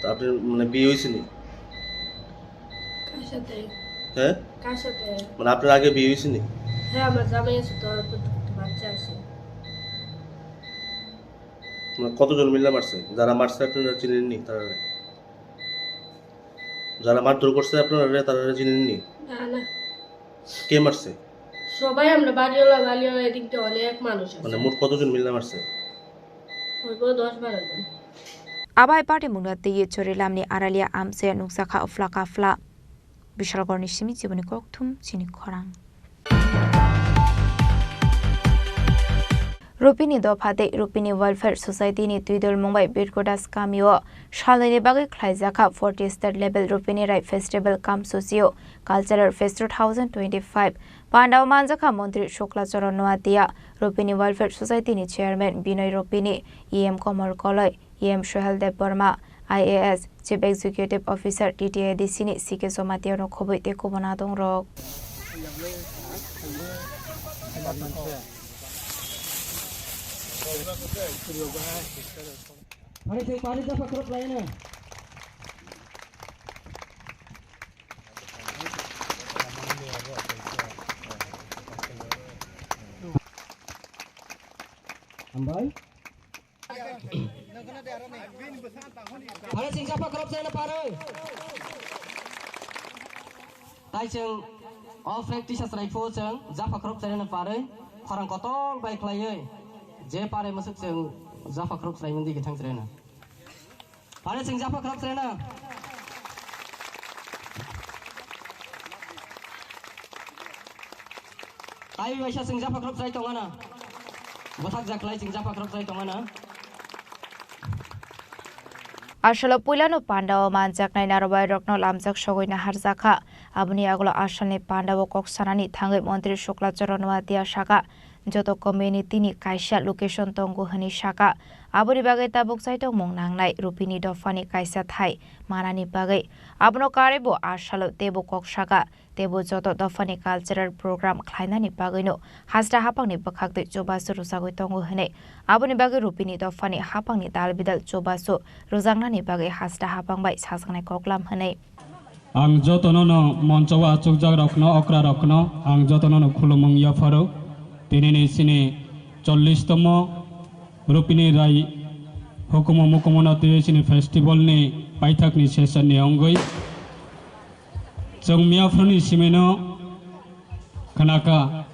তো আপনি মানে বিয়ে হয়েছে নি কার সাথে হ্যাঁ কার সাথে মানে আপনার আগে বিয়ে হয়েছে নি হ্যাঁ আমার জামাই আছে তো বাচ্চা আছে মানে কতজন মিলে মারছে যারা মারছে আপনারা চিনেননি তারা যারা মারধর করছে আপনারা তারা চিনেননি না না কে মারছে সবাই আমরা বাড়িওয়ালা এদিকে অনেক মানুষ আছে মানে মোট কতজন মিলে মারছে হইব 10-12 জন Abai Party Munate Ye Chorilamni Aralia Amse Nuksaka Flaka Fla Bishalgorni Shimi Jibuni Koktum Chini Khorang Rupini Dopade Rupini Welfare Society ni Tuidol Mumbai Birkodas Kamio Shalini Bagi Klaizaka 43rd Level Rupini Rai Festival Kam Socio Cultural Fest 2025 Pandaw Manjaka Montri Shukla Charan Noatia Rupini Welfare Society ni Chairman Binoy Rupini EM Komol Koloi EM Shohel Dev Burma IAS Chief Executive Officer TTADC ni Sike Somatio no Khoboi te Kobonadong Rok Mari saya paling dapat kerap lainnya. Ambai. Mari siapa kerap saya nak parai. Tai cheng all practices right for cheng siapa kerap saya nak parai. Khorang kotong baik lain. Je parai masuk cheng Zafa kerap selain nanti kita serena. Ada sing Zafa kerap serena. Tapi macam sing Zafa kerap selain tongana. Batak jaklai sing Zafa kerap selain tongana. Ashalo Pulano Pandaw Manjak Nai Narobai Rokno Lamjak Shogoi Nahar Zakha Abuni Aglo Ashalni Pandaw Kok Sarani Thangai Montri Shukla Charanwatia Shaka Joto community ni kaisa location tongo hani shaka aboni bagai tabuk sai tong mong nangnai rupini dofani kaisa thai manani bagai abno karebo ashalo tebo kok shaka tebo joto dofani cultural program khlainani bagai no hasta hapangni bakhakte chobasu rusagoi tongo hene aboni bagai rupini dofani hapangni dalbidal chobasu rojangnani bagai hasta hapang bai sasangnai koklam hene ang jotono no monchawa chukjak rokno okra rokno ang jotono no khulumung yafaro Tinini sini 40তম Rupini Rai Hukumo Mukumona sini festival ni Paitak ni session ni onggoi Jong Miafroni Simeno Kanaka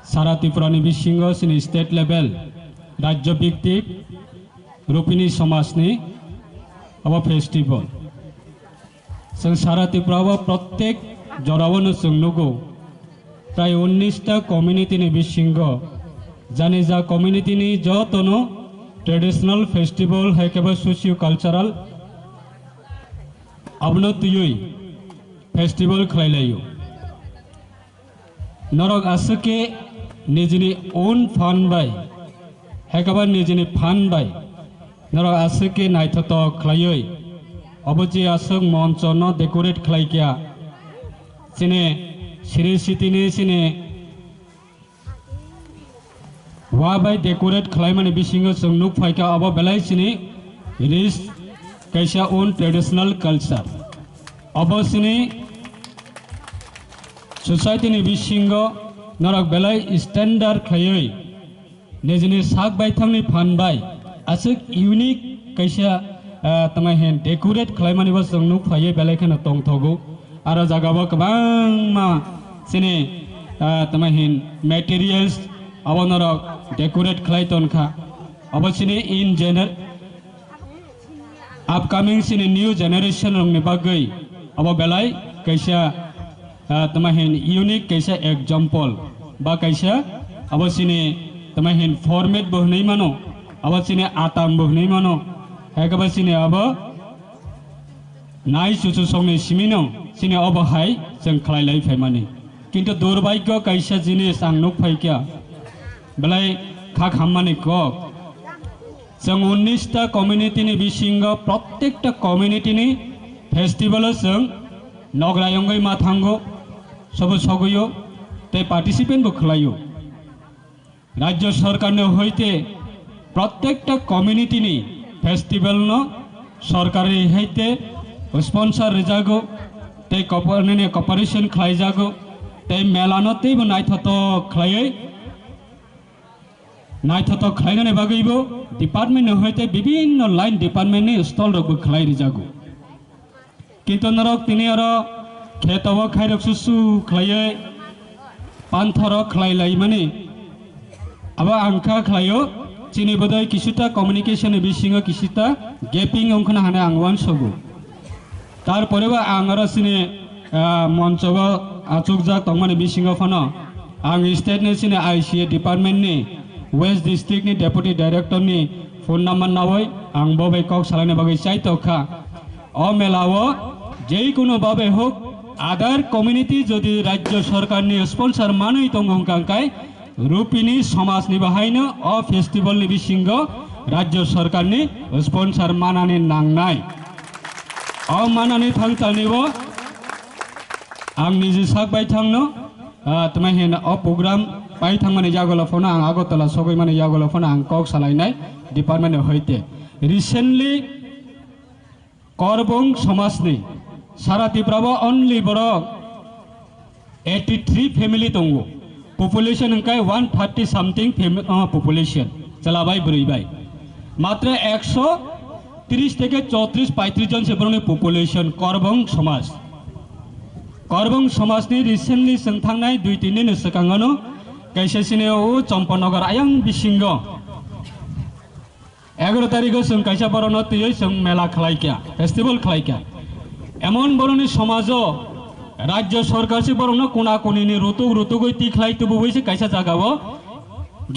Sara Tripura ni Bishingo sini state level Rajya Biktik Rupini Samas ni Aba festival Sang Sara Tripura aba Pratek Jorawan Sungnugo প্রায় 19টা community নি বিশিঙ্গ জানি যা community নি যতনো traditional festival হেকেবা socio cultural আবনো তুই festival খাইলাইও নরক আসকে নিজনি ওন ফান বাই হেকেবা নিজনি ফান বাই নরক আসকে নাইথত খাইই অবজি আসক মঞ্চ ন ডেকোরেট খাইকিয়া চিনে Siri Sitini Sine Wabai decorate Climate Bishingo Sung Nuk Faika Aba Belai Sini. It is Kaisha own traditional culture. Aba Sini Society ni Bishingo Norak Belai standard Kayoi. Nejini Sak by Tamni Panbai. Asik unique Kaisha Tamahen decorate Climate was Sung Nuk Faye Belakan Tong Togo. Ara Jagaba Kabang Ma Sini Tamahin materials. Awanarok decorate Clayton Ka. Abasini in general upcoming sini new generation of Nebagai. Aba Belai Kaisha Tamahin unique Kaisha example. Ba Kaisha Abasini Tamahin format Bohnimano. Abasini Atam Bohnimano. Hagabasini Aba Nai Susu Songni Simino. Sini Aba Hai Sang Clay Life Money. Kinto Durbaiko Kaisha Zini Sang Nuk Faika. Belai Kak Hamani Kok. Sang 19টা community ni Bishingo, প্রত্যেকটা community ni festival sang Nograyongai Mathango, Sobo Sogoyo, te participant Buklayo. Rajya Sarkar ne hoite প্রত্যেকটা community ni festival no Sarkari hoite sponsor rejago, te cooperation khlai jago, te melanote bo naithato khlai Naithato Klainane Bagaibo, department of Hoite Bibin or line department is told of Klai Jago. Kintonarok Tiniara, Ketava Kairok Susu, Klaye, Panthara Klai Laimani, Aba Anka Klayo, Chini Bodai Kishita, communication Bishinga Kishita, gaping on Kanahana Angwan Sogo. Tar Poreva Angarasine Monchova, Achukza, Tomani Bishinga Fana, Ang State Nation ICA department. West District ni Deputy Director ni phone number nawai ang bobe kok salane bagai chai tokha o melawo jei kuno bobe hok other community jodi rajya sarkar ni sponsor manui tongong kangkai rupini samaj ni bahaino o festival ni bisingo rajya sarkar ni sponsor manani nangnai o manani thangtani bo ang niji sak bai thangno tamahen o program Pai Thamani Jagola Fona and Agotala Sogimani Jagola Fona and Cox Salinai, Department of Hoite. Recently, Korbong Somasni, Sarati Bravo only Borok, 83 family Tongo. Population in Kai 130 something population. Salabai Buribai. Matra Exo, 30 থেকে 34 35 জন সেবরণের population Korbong সমাজ ni recently sengthangnai 2-3 din sekangano kaisa sineo Champanagar ayang bisingo 11 তারিখে seng kaisa borono tiyoi seng mela khlaikya festival khlaikya emon boroni samajo rajya sarkar se borono kona konini rutugoi ti khlaitu boise kaisa jagao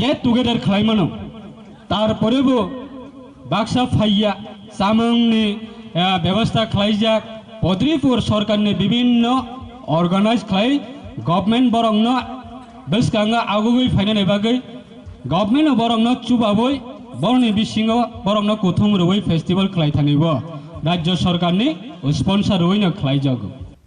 get together khlaimano tarporebo baksa phaiya samangni ব্যবস্থা খাইজাক পদ্রিপুর সরকারনি বিভিন্ন organise খাই government বরংন বেসকাঙ্গা আগুগৈ ফাইনানে বাগৈ government বরংন চুবাবই বরনি বিসিঙ্গ বরংন কুথুম রবই festival খাই থানিব রাজ্য সরকারনি sponsor হইন খাইজাগ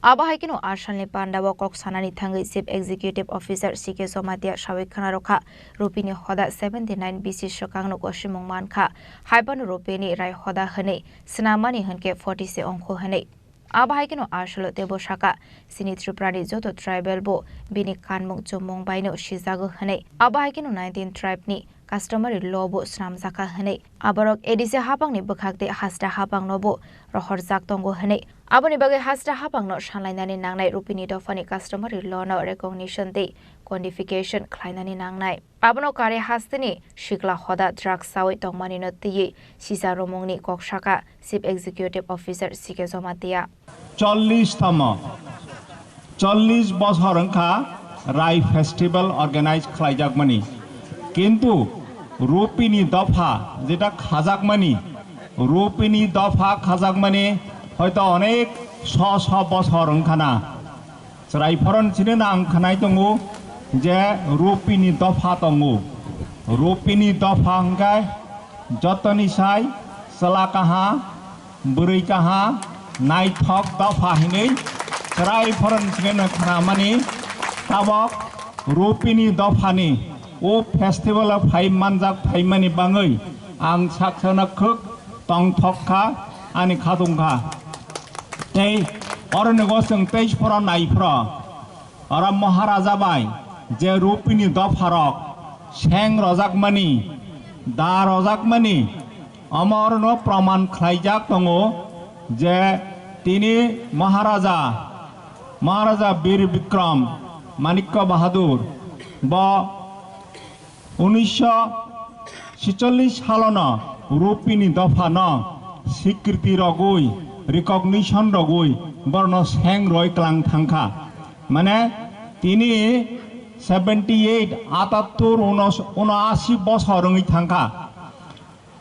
Abahakino Arshanli Pandawa Kok Sanani Thangai Chief Executive Officer Sike Somatia Shawikhana Rokha Rupini Hoda 79 BC Shokangno Koshimong Mankha Haibanu Rupini Rai Hoda Hane Snamani Hanke 40 se Ongkho Hane Abahakino Arshalo Tebo Shaka Sini Triprani Joto Tribal Bo Bini Kanmong Chomong Baino Shizago Hane Abahakino 19 Tribe Ni Customary law bo Snam Zaka Hane Abarok Edise Hapang ni Bukhakde Hasta Hapang Nobo Rohor Zak Tongo Hane Aboni bagai hasta hapang no shanlainani nangnai rupini dofani customary law no recognition de quantification klainani nangnai abono kare hastini shikla hoda drug sawi tongmani no tiyi sisa romongni kokshaka chief executive officer Sike Somatia 40 বছর খা রাই festival organise খাইজাকমানি কিন্তু রুপিনি দফা যেটা খাজাকমানি রুপিনি দফা খাজাকমানি হয়তো অনেক শ বছর ওখানা রাইফরন চিনে না ওখানাই দङ যে রুপিনি দফা দङ রুপিনি দফা হংকাই যতনি সাই সলাকাহা বুরৈকাহা নাইথক দফা হিनै রাইফরন চিনে না খানা মানি ताबक रुपिनी दफानि ओ फेस्टिवल फाइ मानजाक फाइमानि बाङै आं साक्षाना खोक तंथखा आनि खादुंखा तै अरनगो जों तेजपुरा नायफ्रा अरा महाराजा बाय जे रुपिनी दफारक सें रजाकमानि दा रजाकमानि अमरनो प्रमाण खालायजाक दङ जे तिनि महाराजा वीर विक्रम माणिक्य बाहादुर ब 1946 सालनो रुपिनी दफा न स्वीकृति रगुई रिकग्निशन रगुई बरनो सें रय क्लां थांखा माने तिनि 78 79 बছर थांखा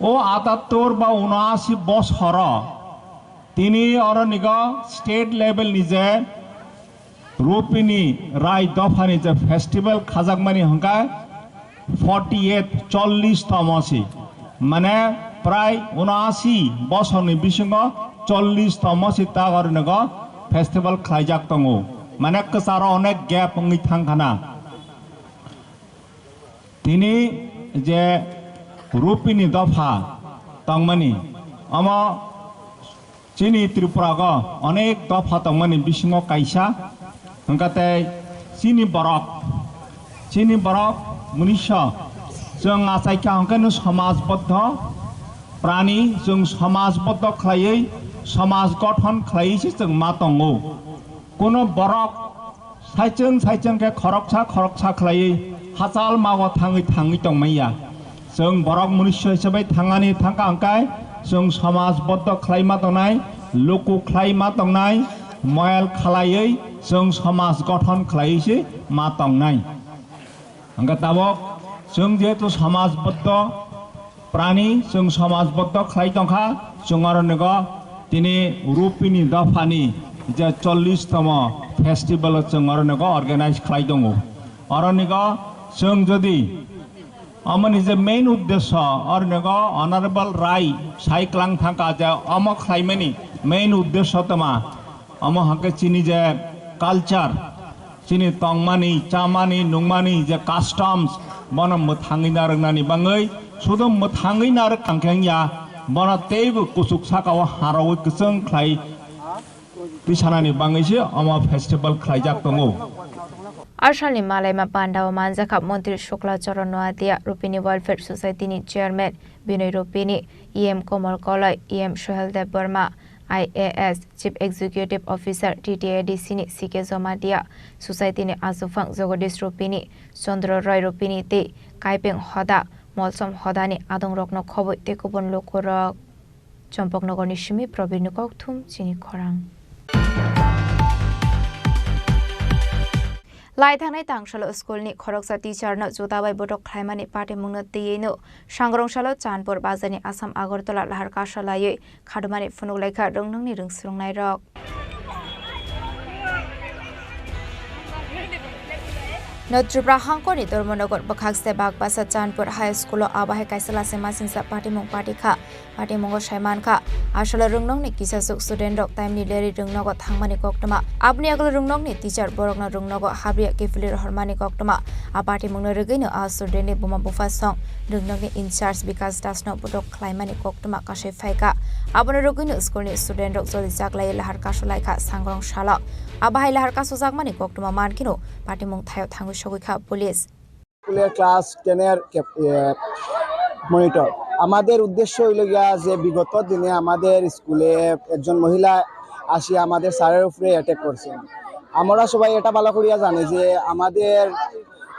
ओ 78 बा 79 बছर तिनि अरनिग स्टेट लेवल निजे रुपिनी राय दफानि जे फेस्टिवल खाजाकमानि हंका 48 40 तमसी माने प्राय 79 बছरनि बिसिंग 40 तमसी तागरनिग फेस्टिवल खालायजाक दङ माने कसार अनेक गैप अंगि थांखाना तिनि जे रुपिनी दफा तंगमानि अमा चिनी त्रिपुरा को अनेक दफा तंगमानि बिसिंग काइसा हंकाते चिनी बरक मुनिशा जों आसायखा हंकानो समाजबद्ध प्राणी जों समाजबद्ध खालायै समाज गठन खालायैसो जों मा दङो कोनो बरक साइचों के खरकसा खालायै हाचाल मागो थाङै दंमैया जों बरक मनुष्य हिसाबै थांनानै थांखा हंकाय जों समाजबद्ध खालायमा दंनाय लोको खालायमा दंनाय मयाल खालायै जों समाज गठन खालायैसो मा दंनाय हंका ताबक जों जेहेतु समाजबद्ध प्राणी जों समाजबद्ध खालाय दंखा जों अरनग दिनै रुपिनी दफानि जे 40तम फेस्टिवल जों अरनग अर्गानाइज खालाय दङ अरनग जों जदि अमनि जे मेन उद्देश्य अरनग ऑनरेबल राय साइक्लां थांका जे अम खालायमानि मेन उद्देश्य तमा अम हंके चिनी जे कल्चर चिनी तंगमानि चामानि नुंगमानि जे कस्टम्स बन मथाङै रोंनानि बाङै सुदो मथाङै नार कांखेंया बन तेबो कुसुक साकाव हारावै गोसों खाय बिसानानि बाङैसो अम फेस्टिवल खालायजाक दङ आसामनि मालायमा पान्डाव मानजाखा मन्त्री शुक्ला चरण नोआदिया रुपिनी वेलफेयर सोसाइटीनि चेयरमैन बिनय रुपिनी EM Kamal Kalai EM Sohel Dev Varma IAS chief executive officer TTADC नि CK जमादिया सोसाइटीनि आजुफां जगदीश रुपिनी चंद्र रय रुपिनी ते काइपें हदा मलसम हदानि आदं रत्न खबै तेकुबन लोकरक चम्पकनगरनि सिमी प्रवीण कौथुम चिनी खरां लाइथांनाय तांगशाल स्कुलनि खरकसा टीचारनो जुदाबाय बडक खायमानि पार्टी मुंनो देयैनो सांग्रंशालो चानपुर बाजारनि आसाम आगरतला लाहार कासालायै खादुमानि फुनुगलायखा रोंनोंनि रोंसुलुंनाय रक त्रिपुरा हांखरनि धर्मनगर बखागसे बागबासा चानपुर हाई स्कुल आबाहाय काइसला सेमासिंसा पार्टीमुं पार्टीखा पार्टीमुंगो सायमानखा आसल रोंनोंनि किसासुक स्टुडेन्ट रक टाइमनि लेरि रोंनोगो थांमानि कक्टमा आपनि आगल रोंनोंनि टीचार बरकनो रोंनोगो हाब्रिया केफिलिर हरमानि कक्टमा आ पार्टीमुंनो रोगैनो आ स्टुडेन्टनि बुमा बुफा सं रोंनोंनि इनचार्ज विकास दासनो बडक खालायमानि कक्टमा कासे फायका आबनो रोगैनो स्कुलनि स्टुडेन्ट रक जलि जागलाय लाहार कासलायखा सांग्रं शाला आबाहाय लाहार कासो जागमानि कक्टमा मानकिनो पार्टीमुं थायाव थांगो সগৈখা পুলিশ স্কুলের ক্লাস 10 মনিটর আমাদের উদ্দেশ্য হইল গিয়া যে বিগত দিনে আমাদের স্কুলে একজন মহিলা আসি আমাদের স্যারের উপরে অ্যাটাক করছেন আমরা সবাই এটা ভালো করিয়া জানি যে আমাদের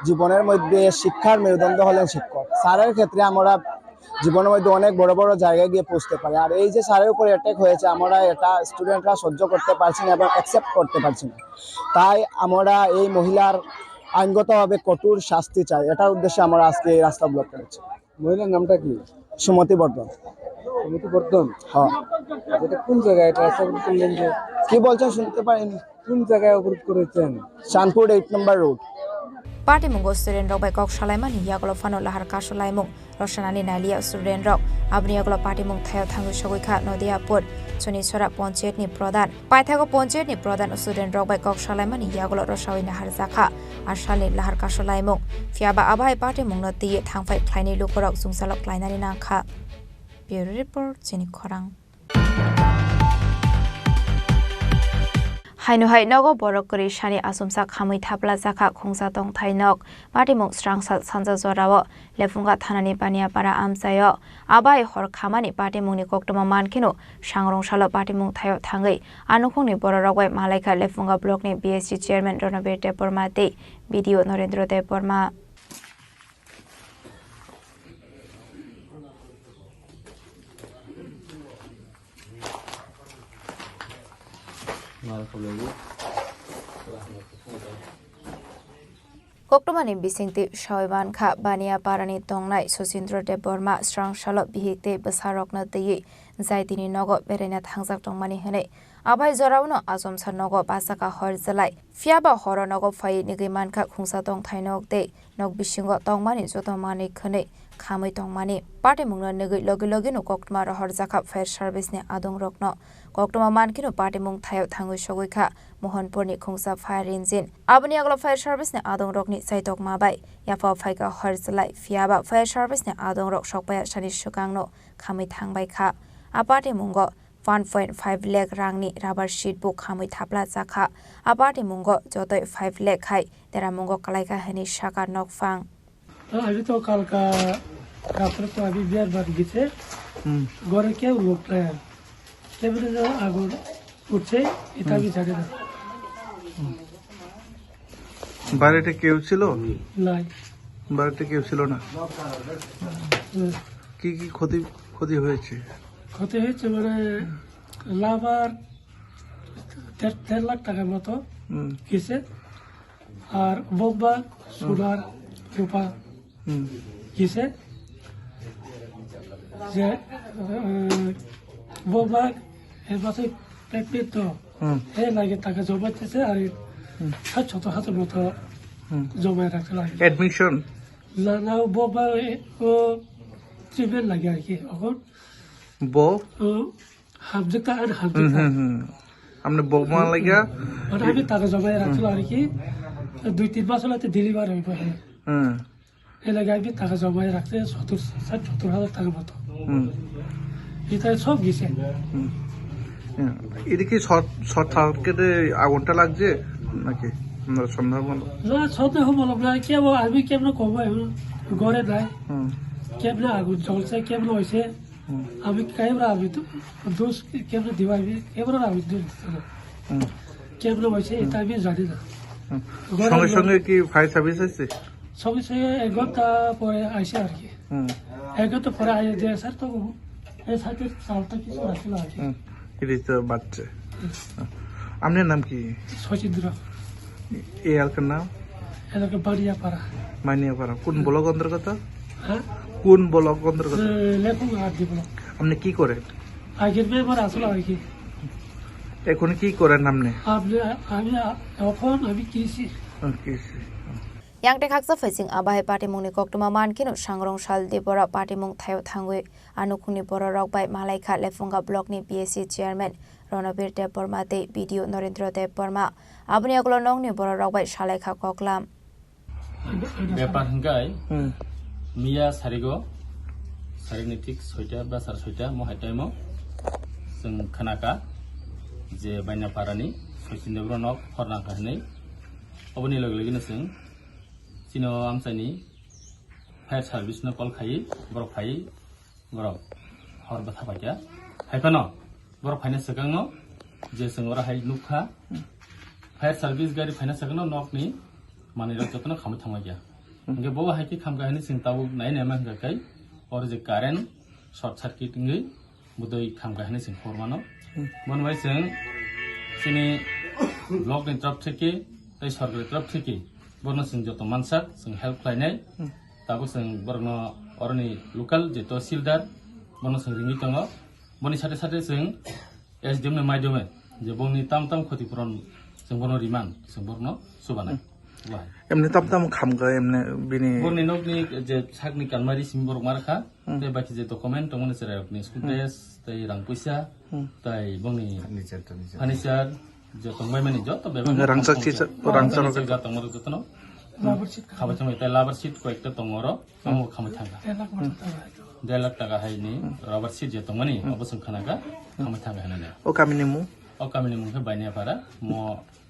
জীবনের মধ্যে শিক্ষার মেরুদণ্ড হলেন শিক্ষক স্যারের ক্ষেত্রে আমরা জীবনের মধ্যে অনেক বড় বড় জায়গায় গিয়ে পৌঁছতে পারি আর এই যে স্যারের উপরে অ্যাটাক হয়েছে আমরা এটা স্টুডেন্টরা সহ্য করতে পারছি না এবং অ্যাকসেপ্ট করতে পারছি না তাই আমরা এই মহিলার আইনগতভাবে কঠোর শাস্তি চাই এটার উদ্দেশ্যে আমরা আজকে এই রাস্তা ব্লক করেছি মহিলার নামটা কি সুমতি বর্ধন হ্যাঁ এটা কোন জায়গায় এটা করলেন যে কি বলছেন শুনতে পারিনি কোন জায়গায় অবরোধ করেছেন চাঁদপুর 8 নম্বর road Party mungo student rok bai kok salaimani yagolo fano lahar kasolaimung Roshanani Nalia student rok abni yagolo party mung thayo thangu sogoikha Nodiapur Chini Khorang Panchayat ni Pradhan Paithago Panchayat ni Pradhan student rok bai kok salaimani yagolo Rosawi nahar zakha Ashali lahar kasolaimung Fiaba abai party mung noti thangfai khlaini lukorok sungsalok klainani nangkha Bureau Report Chini Khorang Hainu hai nogo borok kori shani asumsa khamui thapla zakha khungsa tong thainok party mung strangsal sanja jorawo lefunga thanani pania para amsayo abai hor khamani party mungni koktoma mankino sangrong salo party mung thayo thangai anukhungni borok bai malaika lefunga block ni BSC chairman Ronabir Depormate video Narendra Deporma Koktomani bisingti Shaiwan Kha Bania Parani Tongnai Sosindro Deborma Strang Shalop Bihikte Basarokna Deyi Zaitini Nogo Berena Thangzak Tongmani Hene Abai Zorauno Azomsa Nogo Basaka Hor Zalai Fiaba Horo Nogo Fai Nigiman Kha Khungsa Tong Thainok De Nog Bishingo Tongmani Zotomani Khane Khamui Tongmani Party Mungna Nigi Logi Logi no Koktma Hor Zakap Fire Service ne Adong Rokno Koktoma Mankino Party Mung Thayo Thangu Shogoikha Mohanpur ni Khungsa Fire Engine Abani Aglo Fire Service ne Adong Rokni Saitok Mabai Yafa Phaika Hor Zalai Fiaba Fire Service ne Adong Rok Shokpaya Shani Shukangno Khamui Thangbai Kha Apati Mungo 1.5 lakh rangni rubber sheet book khamui thapla zakha apati mungo jotoi 5 lakh khai tera mungo kalaika hani shaka nokfang अभी तो कल का काफर तो अभी बिहार बात गिसे गोरे क्या लोग हैं क्या बोले जो आगो उठे इतना भी जाने ना বাড়িতে কেউ ছিল নাই বাড়িতে কেউ ছিল না কি কি ক্ষতি ক্ষতি হয়েছে ক্ষতি হয়েছে মানে লাভার 1.5 লাখ টাকার মতো গেছে আর বোম্বা সোনার রূপা গেছে যে বোম্বা এর মাথায় পেপে তো এ লাগে টাকা জমাইতেছে আর ছোট হাতের মতো জমায় রাখতে লাগে অ্যাডমিশন না না বোম্বা ও ট্রিটমেন্ট লাগে আর কি এখন বো হাবজেক্টা আর হাবজেক্টা আপনি বৌমা লাগা ওটা আমি টাকা জমায় রাখছিল আর কি 2-3 মাস হলে ডেলিভার হয়ে পড়ে এই লাগে আমি টাকা জমায় রাখতে 70,000 টাকা মতো এটা সব গেছে এদিকে শর্ট সার্কিটে আগুনটা লাগছে নাকি আমরা সন্দেহ বলো না সন্দেহ বলো না কেমন আমি কেমন কম ঘরে নাই কেমন আগুন জ্বলছে কেমন হয়েছে আমি কেমন আমি তো দোষ কেমন দিবাবি কেমন আমি কেমন হয়েছে এটা আমি জানি না সঙ্গে সঙ্গে কি ফায়ার সার্ভিস আছে সঙ্গে সঙ্গে 1 ঘন্টা পরে আসে আর কি 1 ঘন্টা পরে আইয়ে দিয়ে স্যার তো এই সাথে চালটা কিছু রাখছিল আর কি এটি তো বাচ্চা আপনার নাম কি সচিন্দ্র এই এলাকার নাম এলাকা বানিয়াপাড়া কোন ব্লক অন্তর্গত হ্যাঁ কোন ব্লক অন্তর্গত লেখুন আর দিব আপনি কি করেন আগের মেম্বার আসলে আর কি এখন কি করেন আপনি আমি এখন আমি কৃষি Yang tekhaksa facing abai party mungni koktuma mankino sangrong sal de bora party mung thayo thangwe anukhuni bora rok bai malaika lefunga block ni BSC chairman Ronabir Depormate video Narendra Deporma abni aglo nong ni bora rok bai shalaikha koklam ব্যাপার হঙ্গাই মিয়া সারিগো সারিনি ঠিক 6টা বা 6:30 মহাই টাইমো जों खोनाका जे बायनापारानि सचिन्द्र नक हरनांखा हनै अबनि लगे लगेनो जों चिनो आमसानि फायर सार्भिस न कल खाइ बर फाइ बर हर बाथा बाया हाइफानो बर फाइना सगांनो जे जों ora हाइ नुखा फायर सार्भिस गारि फाइना सगांनो नकनि माने रतनो खामि थांगाया इंगे बो हाइकि खामगा हनै जों ताबु नाय नामा हंगाkai और जे कारेन्ट शॉर्ट सर्किट इंगे बुदई खामगा हनै जों फरमानो बनबाय जों चिनि ब्लक नि तरफ থেকে तै सरकारनि तरफ থেকে बरनो जों जत मानसाक जों हेल्प खालायनाय ताबो जों बरनो अरनि लोकल जे तहसिलदार बरनो जों रिंगि दङ बनि साथे साथे जों एसडिएम नि माध्यमे जे बंनि ताम ताम क्षतिपूरण जों बरनो रिमान जों बरनो सुबानाय এমনি তাম খামগা এমনি বিনি বরনি নকনি যে সাকনি কালমারি সিমি বরক মারখা তে বাকি যে ডকুমেন্ট তমনে সেরা আপনি স্কুল ড্রেস তাই রাং পয়সা তাই বংনি ফার্নিচার যে তংবাই মানি যত বেবাং রাংসাক চিসা রাংসাক যত তংমর যতন খাবার সময় তাই লাভার সিট কয়েকটা তংমর আমো খামাই থাকা 1.5 লাখ টাকা হাইনি রাবার সিট যে তংমানি অবসং খানাকা খামাই থাকা হানানে ও কামিনিমু কে বাইনিয়া পারা ম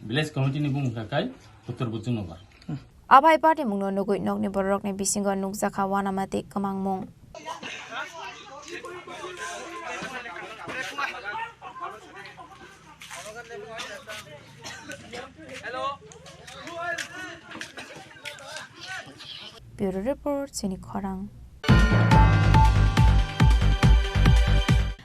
ভিলেজ কমিটিनि बुंखाखाय उत्तर बुजु नगर Abai party mungno nugui nokni borok ni bisingo nukjaka wanamati kamangmung. Bureau report Chini Khorang.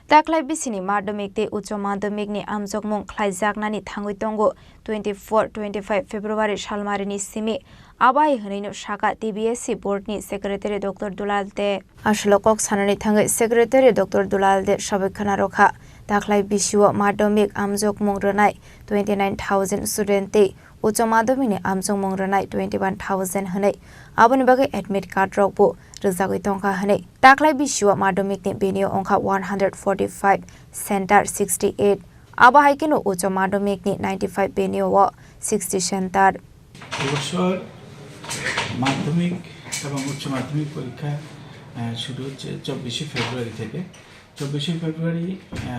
Taklai bisini madhamik te ucho madhamik ni amjokmung khlaijak thangui tongo 24-25 February salmari ni simi abai hnaino shaka TBSC board ni secretary Dr. Dulal de ashlokok sanani thangai secretary Dr. Dulal de sabekhana rokha taklai bisiwo madhamik amjokmung ronai 29,000 student te ucho madhamik ni amjokmung ronai 21,000 hnai aboni bagai admit card rokbo rizagui tongka hnai taklai bisiwo madhamik ni benio ongkha 145 center 68 abahai kino ucho madhamik ni 95 benio 60 center এবছর মাধ্যমিক এবং উচ্চ মাধ্যমিক পরীক্ষা শুরু হচ্ছে 24 ফেব্রুয়ারি থেকে 24 ফেব্রুয়ারি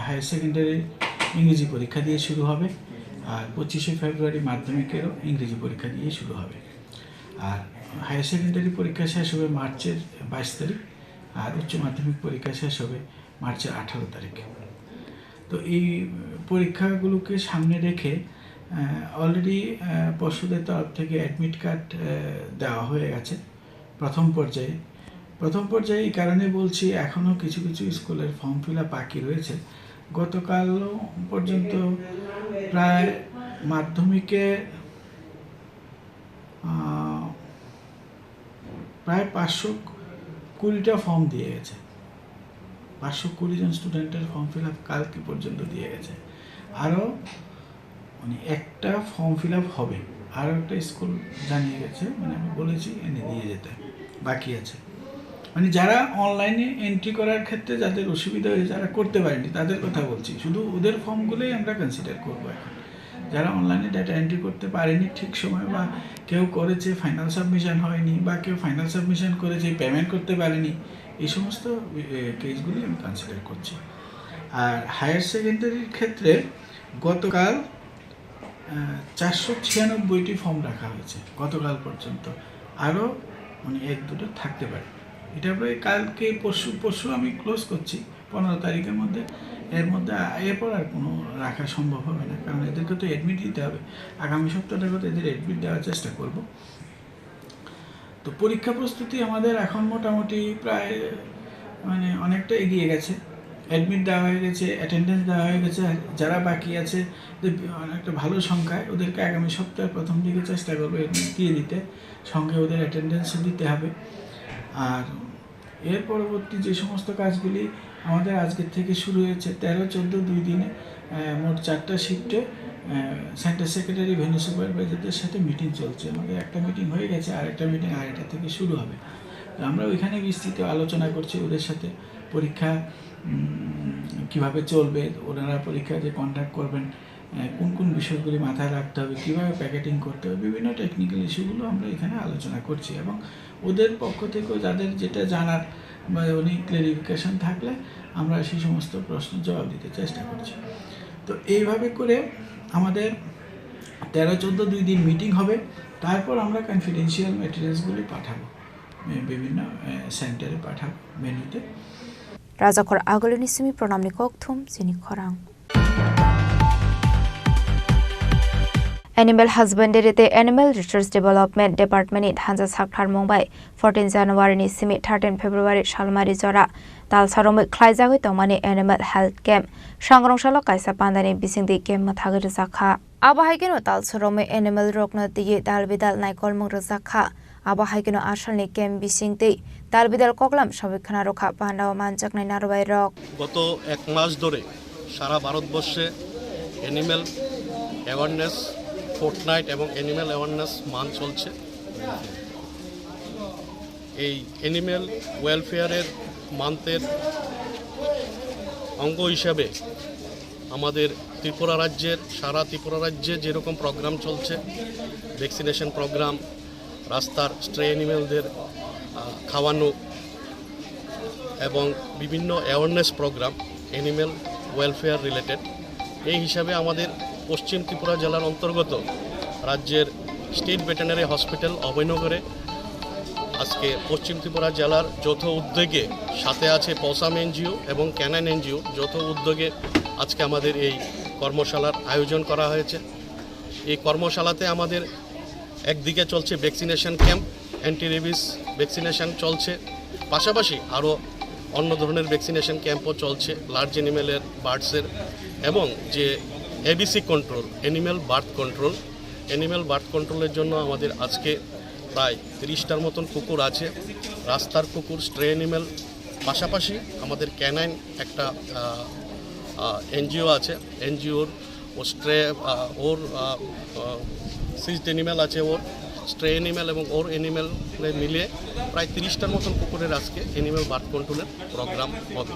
higher secondary ইংরেজি পরীক্ষা দিয়ে শুরু হবে আর 25 ফেব্রুয়ারি মাধ্যমিকেরও ইংরেজি পরীক্ষা দিয়ে শুরু হবে আর হায়ার সেকেন্ডারি পরীক্ষা শেষ হবে মার্চের 22 তারিখ আর উচ্চ মাধ্যমিক পরীক্ষা শেষ হবে মার্চের 18 তারিখ তো এই পরীক্ষাগুলোকে সামনে রেখে অলরেডি পর্ষদের তরফ থেকে অ্যাডমিট কার্ড দেওয়া হয়ে গেছে প্রথম পর্যায়ে এই কারণে বলছি এখনও কিছু কিছু স্কুলের ফর্ম ফিল আপ বাকি রয়েছে গতকাল পর্যন্ত প্রায় মাধ্যমিকে প্রায় 520টা ফর্ম দিয়ে গেছে 520 জন স্টুডেন্টের ফর্ম ফিল আপ কালকে পর্যন্ত দিয়ে গেছে আরও মানে একটা ফর্ম ফিল আপ হবে আরও একটা স্কুল জানিয়ে গেছে মানে আমি বলেছি এনে দিয়ে যেতে বাকি আছে মানে যারা অনলাইনে এন্ট্রি করার ক্ষেত্রে যাদের অসুবিধা হয়েছে যারা করতে পারেনি তাদের কথা বলছি শুধু ওদের ফর্মগুলোই আমরা কনসিডার করবো এখন যারা অনলাইনে ডাটা এন্ট্রি করতে পারেনি ঠিক সময় বা কেউ করেছে ফাইনাল সাবমিশন হয়নি বা কেউ ফাইনাল সাবমিশন করেছে পেমেন্ট করতে পারেনি এই সমস্ত কেসগুলি আমি কনসিডার করছি আর হায়ার সেকেন্ডারির ক্ষেত্রে গতকাল 496টি ফর্ম রাখা হয়েছে গতকাল পর্যন্ত আরও মানে 1-2টা থাকতে পারে এটা প্রায় কালকে পরশু আমি ক্লোজ করছি 15 তারিখের মধ্যে এর মধ্যে এরপর আর কোনো রাখা সম্ভব হবে না কারণ এদেরকে তো অ্যাডমিট দিতে হবে আগামী সপ্তাহটার মধ্যে এদের অ্যাডমিট দেওয়ার চেষ্টা করব তো পরীক্ষা প্রস্তুতি আমাদের এখন মোটামুটি প্রায় মানে অনেকটা এগিয়ে গেছে অ্যাডমিট দেওয়া হয়ে গেছে অ্যাটেন্ডেন্স দেওয়া হয়ে গেছে যারা বাকি আছে অনেকটা ভালো সংখ্যায় ওদেরকে আগামী সপ্তাহের প্রথম দিকে চেষ্টা করবো অ্যাডমিট দিয়ে দিতে সঙ্গে ওদের অ্যাটেন্ডেন্সও দিতে হবে আর এর পরবর্তী যে সমস্ত কাজগুলি আমাদের আজকের থেকে শুরু হয়েছে 13-14 2 দিনে মোট 4টা শিফটে সেন্টার সেক্রেটারি ভেন্যু সুপারভাইজারদের সাথে মিটিং চলছে আমাদের একটা মিটিং হয়ে গেছে আর একটা মিটিং আড়াইটা থেকে শুরু হবে আমরা ওইখানে বিস্তৃত আলোচনা করছি ওদের সাথে পরীক্ষা কিভাবে চলবে ওনারা পরীক্ষা যে কন্ডাক্ট করবেন কোন কোন বিষয়গুলি মাথায় রাখতে হবে কীভাবে প্যাকেটিং করতে হবে বিভিন্ন টেকনিক্যাল ইস্যুগুলো আমরা এখানে আলোচনা করছি এবং ওদের পক্ষ থেকেও যাদের যেটা জানার বা অনেক ক্লারিফিকেশন থাকলে আমরা সেই সমস্ত প্রশ্নের জবাব দিতে চেষ্টা করছি তো এইভাবে করে আমাদের 13-14 2 দিন মিটিং হবে তারপর আমরা কনফিডেন্সিয়াল ম্যাটেরিয়ালসগুলি পাঠাবো বিভিন্ন সেন্টারে পাঠাবো মেনুতে Rajakor agolini simi pronamni kokthum Chini Khorang. Animal Husbandry te Animal Research Development Department ni Hanja Sakthar Mumbai 14 January ni simi 13 February salmari jora talsaromoi khlaijagoi tongmani Animal Health Camp sangrongshalo kaisa pandani bisingdi camp mathagir jakha abahaigeno talsaromoi animal rokno diye dalbidal naikol mung jakha abahaigeno asalni camp bisingtei dalbidal koklam sabekhana rokha pandao manjaknai narbai rok গত এক মাস ধরে সারা ভারতবর্ষে animal awareness fortnight এবং animal awareness month চলছে। এই animal ওয়েলফেয়ারের মান্থের অঙ্গ হিসাবে আমাদের সারা ত্রিপুরা রাজ্যে যেরকম প্রোগ্রাম চলছে, ভ্যাকসিনেশন প্রোগ্রাম, রাস্তার স্ট্রে অ্যানিমেলদের খাওয়ানো এবং বিভিন্ন awareness programme animal welfare related, এই হিসাবে আমাদের পশ্চিম ত্রিপুরা জেলার অন্তর্গত রাজ্যের স্টেট ভেটেরিনারি হসপিটাল অভয়নগরে আজকে পশ্চিম ত্রিপুরা জেলার যৌথ উদ্যোগে, সাথে আছে পসাম এনজিও এবং ক্যানাইন এনজিও, যৌথ উদ্যোগে আজকে আমাদের এই কর্মশালার আয়োজন করা হয়েছে। এই কর্মশালাতে আমাদের একদিকে চলছে vaccination camp, anti rabies vaccination চলছে, পাশাপাশি আরও অন্য ধরনের ভ্যাকসিনেশন ক্যাম্পও চলছে, লার্জ অ্যানিমেলের, বার্ডসের, এবং যে এবিসি কন্ট্রোল, অ্যানিম্যাল বার্থ কন্ট্রোলের জন্য আমাদের আজকে প্রায় 30টার মতন কুকুর আছে, রাস্তার কুকুর, স্ট্রে অ্যানিম্যাল, পাশাপাশি আমাদের ক্যানাইন একটা এনজিও আছে, এনজিওর সিজড অ্যানিম্যাল আছে, ওর স্ট্রে অ্যানিম্যাল এবং ওর অ্যানিম্যাল মিলিয়ে প্রায় 30টার মতন কুকুরের আজকে অ্যানিম্যাল বার্থ কন্ট্রোলের প্রোগ্রাম হবে।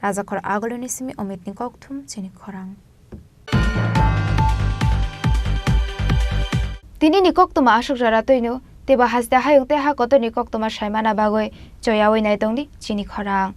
রাজাখর আগলনি সিমি অমিত নিককথুম চিনি খরাং তিনি নিককতমা আসুক জারাতইনো তেবা হাসদা হায়ং তেহা কত নিককতমা সাইমানা বাগৈ জয়াওই নাইতংনি চিনি খরাং।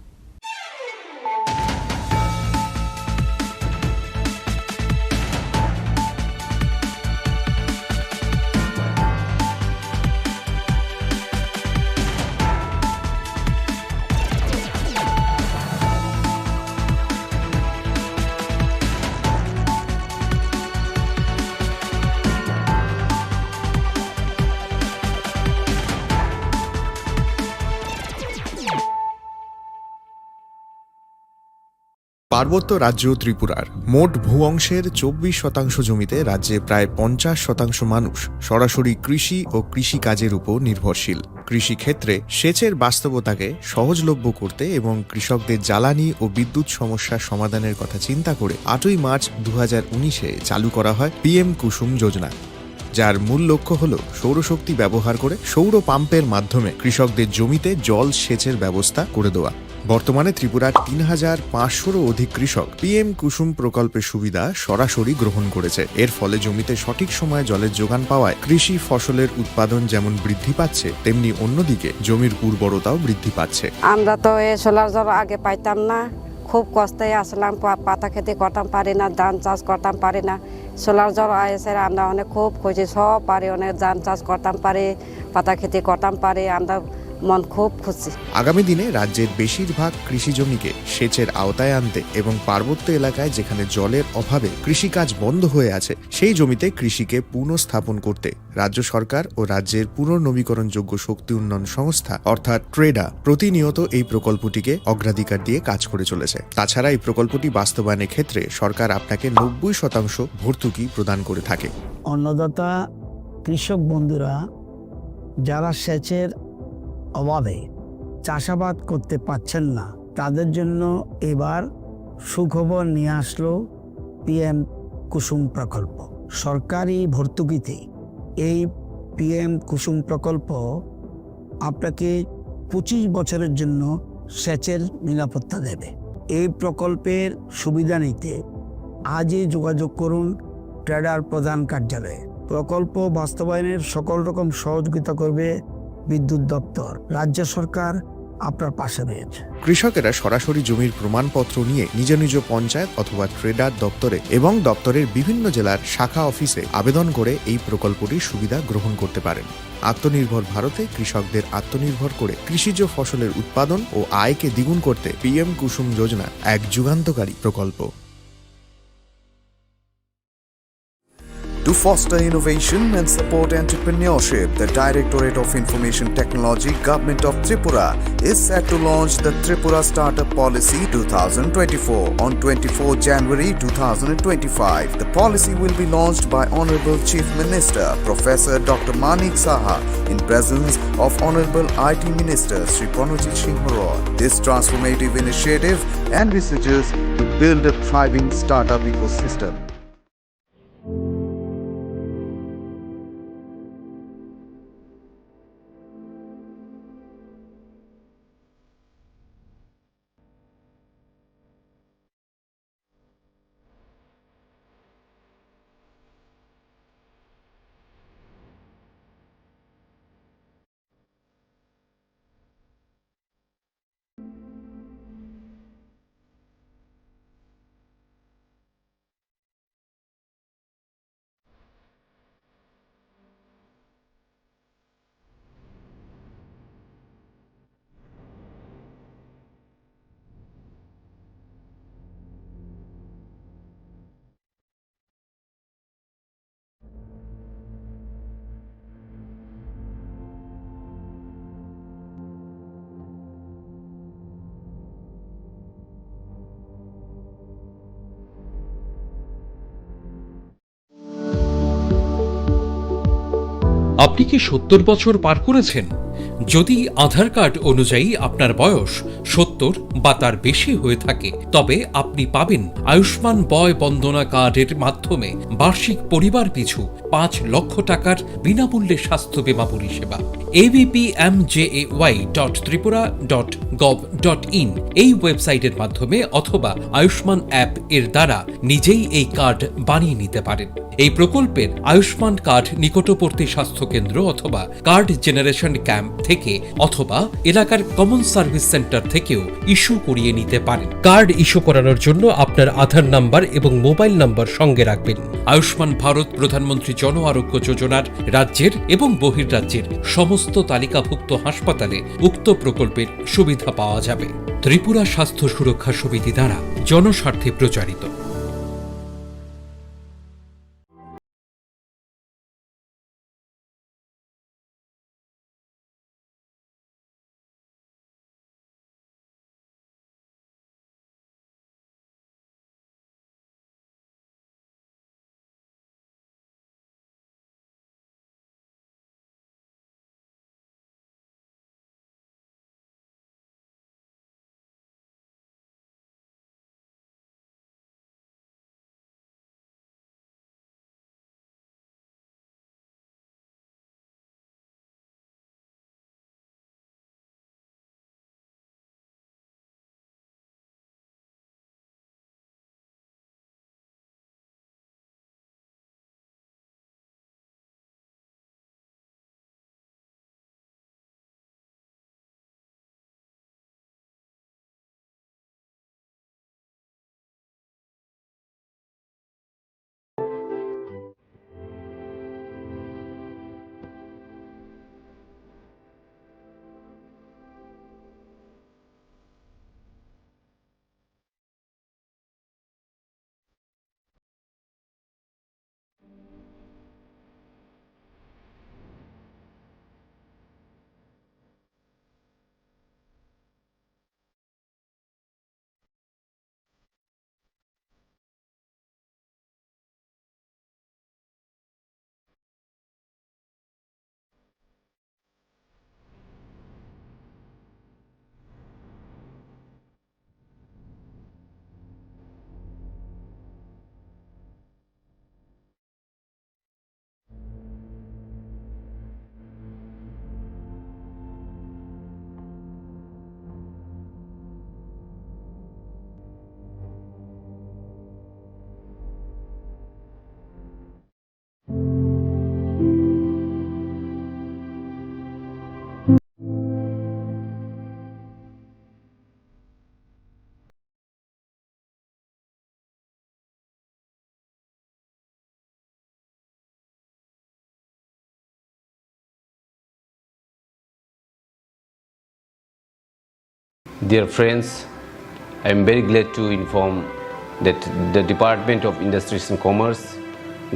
পার্বত্য রাজ্য ত্রিপুরার মোট ভূ অংশের 24% জমিতে রাজ্যে প্রায় 50% মানুষ সরাসরি কৃষি ও কৃষিকাজের উপর নির্ভরশীল। কৃষিক্ষেত্রে সেচের বাস্তবতাকে সহজলভ্য করতে এবং কৃষকদের জ্বালানি ও বিদ্যুৎ সমস্যার সমাধানের কথা চিন্তা করে 8ই মার্চ 2019-এ চালু করা হয় PM কুসুম যোজনা, যার মূল লক্ষ্য হল সৌরশক্তি ব্যবহার করে সৌর পাম্পের মাধ্যমে কৃষকদের জমিতে জল সেচের ব্যবস্থা করে দেওয়া। বর্তমানে ত্রিপুরার 3500-রও অধিক কৃষক PM কুসুম প্রকল্পের সুবিধা সরাসরি গ্রহণ করেছে। এর ফলে জমিতে সঠিক সময়ে জলের যোগান পাওয়ায় কৃষি ফসলের উৎপাদন যেমন বৃদ্ধি পাচ্ছে, তেমনি অন্যদিকে জমির উর্বরতাও বৃদ্ধি পাচ্ছে। আমরা তো এই সোলার জল আগে পাইতাম না, খুব কষ্টে আসলাম, পাতা খেতে করতাম পারি না, ধান চাষ করতাম পারি না। সোলার জল এসে আমরা অনেক খুব খুশি, সব পারি, অনেক ধান চাষ করতাম পারি, পাতা খেতে করতাম পারি, আমরা মন খুব খুশি। আগামী দিনে রাজ্যের বেশিরভাগ কৃষি জমিকে সেচের আওতায় আনতে এবং পার্বত্য এলাকায় যেখানে জলের অভাবে কৃষিকাজ বন্ধ হয়ে আছে, সেই জমিতে কৃষিকে পুনঃস্থাপন করতে রাজ্য সরকার ও রাজ্যের পুনর্নবীকরণযোগ্য শক্তি উন্নয়ন সংস্থা অর্থাৎ ট্রেডা প্রতিনিয়ত এই প্রকল্পটিকে অগ্রাধিকার দিয়ে কাজ করে চলেছে। তাছাড়া এই প্রকল্পটি বাস্তবায়নের ক্ষেত্রে সরকার আপনাকে 90% ভর্তুকি প্রদান করে থাকে। অন্নদাতা কৃষক বন্ধুরা যারা সেচের অভাবে চাষাবাদ করতে পারছেন না, তাদের জন্য এবার সুখবর নিয়ে আসলো PM কুসুম প্রকল্প। সরকারি ভর্তুকিতে এই PM কুসুম প্রকল্প আপনাকে 25 বছরের জন্য সেচের নিরাপত্তা দেবে। এই প্রকল্পের সুবিধা নিতে আজই যোগাযোগ করুন ট্রেডার প্রধান কার্যালয়ে। প্রকল্প বাস্তবায়নের সকল রকম সহযোগিতা করবে বিদ্যুৎ দপ্তর। রাজ্য সরকার আপনার পাশে রয়েছে। কৃষকেরা সরাসরি জমির প্রমাণপত্র নিয়ে নিজ নিজ পঞ্চায়েত অথবা ট্রেডার দপ্তরে এবং দপ্তরের বিভিন্ন জেলার শাখা অফিসে আবেদন করে এই প্রকল্পটির সুবিধা গ্রহণ করতে পারেন। আত্মনির্ভর ভারতে কৃষকদের আত্মনির্ভর করে কৃষিজ ফসলের উৎপাদন ও আয়কে দ্বিগুণ করতে PM কুসুম যোজনা এক যুগান্তকারী প্রকল্প। To foster innovation and support entrepreneurship, the Directorate of Information Technology, Government of Tripura, is set to launch the Tripura Startup Policy 2024 on 24 January 2025. The policy will be launched by Honorable Chief Minister, Professor Dr. Manik Saha, in presence of Honorable IT Minister Sri Pranojit Singh Khorang. This transformative initiative envisages to build a thriving startup ecosystem. আপনি কি 70 বছর পার করেছেন? যদি আধার card অনুযায়ী আপনার বয়স 70 বা তার বেশি হয়ে থাকে, তবে আপনি পাবেন আয়ুষ্মান বয় বন্দনা কার্ডের মাধ্যমে বার্ষিক পরিবার পিছু 5 লক্ষ টাকার বিনামূল্যে স্বাস্থ্য বীমা পরিষেবা। abpmjay.tripura.gov.in এই ওয়েবসাইটের মাধ্যমে অথবা আয়ুষ্মান অ্যাপ এর দ্বারা নিজেই এই কার্ড বানিয়ে নিতে পারেন। এই প্রকল্পের আয়ুষ্মান কার্ড নিকটবর্তী স্বাস্থ্য কেন্দ্র অথবা কার্ড জেনারেশন ক্যাম্প থেকে অথবা এলাকার কমন সার্ভিস সেন্টার থেকেও ইস্যু করিয়ে নিতে পারেন। কার্ড ইস্যু করানোর জন্য আপনার আধার নাম্বার এবং মোবাইল নাম্বার সঙ্গে রাখবেন। আয়ুষ্মান ভারত প্রধানমন্ত্রী জন আরোগ্য যোজনার রাজ্যের এবং বহির্রাজ্যের সমস্ত তালিকাভুক্ত হাসপাতালে উক্ত প্রকল্পের সুবিধা পাওয়া যাবে। ত্রিপুরা স্বাস্থ্য সুরক্ষা সমিতি দ্বারা জনস্বার্থে প্রচারিত। Dear friends, I am very glad to inform that the Department of Industries and Commerce,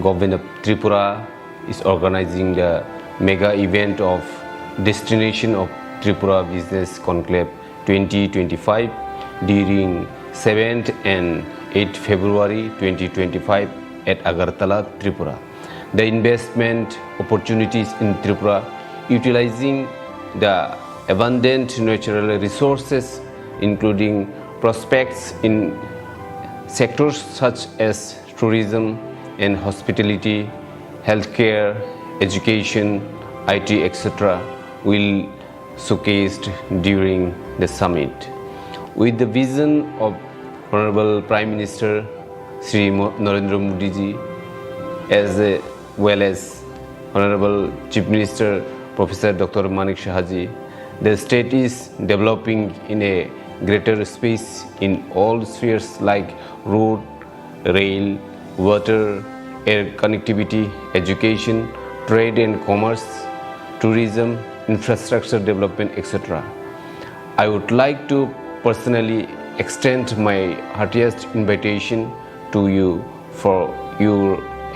Government of Tripura, is organizing the mega event of Destination of Tripura Business Conclave 2025 during 7th and 8th February 2025 at Agartala, Tripura. The investment opportunities in Tripura, utilizing the abundant natural resources, including prospects in sectors such as tourism and hospitality, healthcare, education, IT, etc., will showcased during the summit. With the vision of Honorable Prime Minister Sri Narendra Modi ji, as well as Honorable Chief Minister Professor Dr. Manik Shahaji, the state is developing in a greater space in all spheres like road, rail, water, air connectivity, education, trade and commerce, tourism, infrastructure development, etc. I would like to personally extend my heartiest invitation to you for your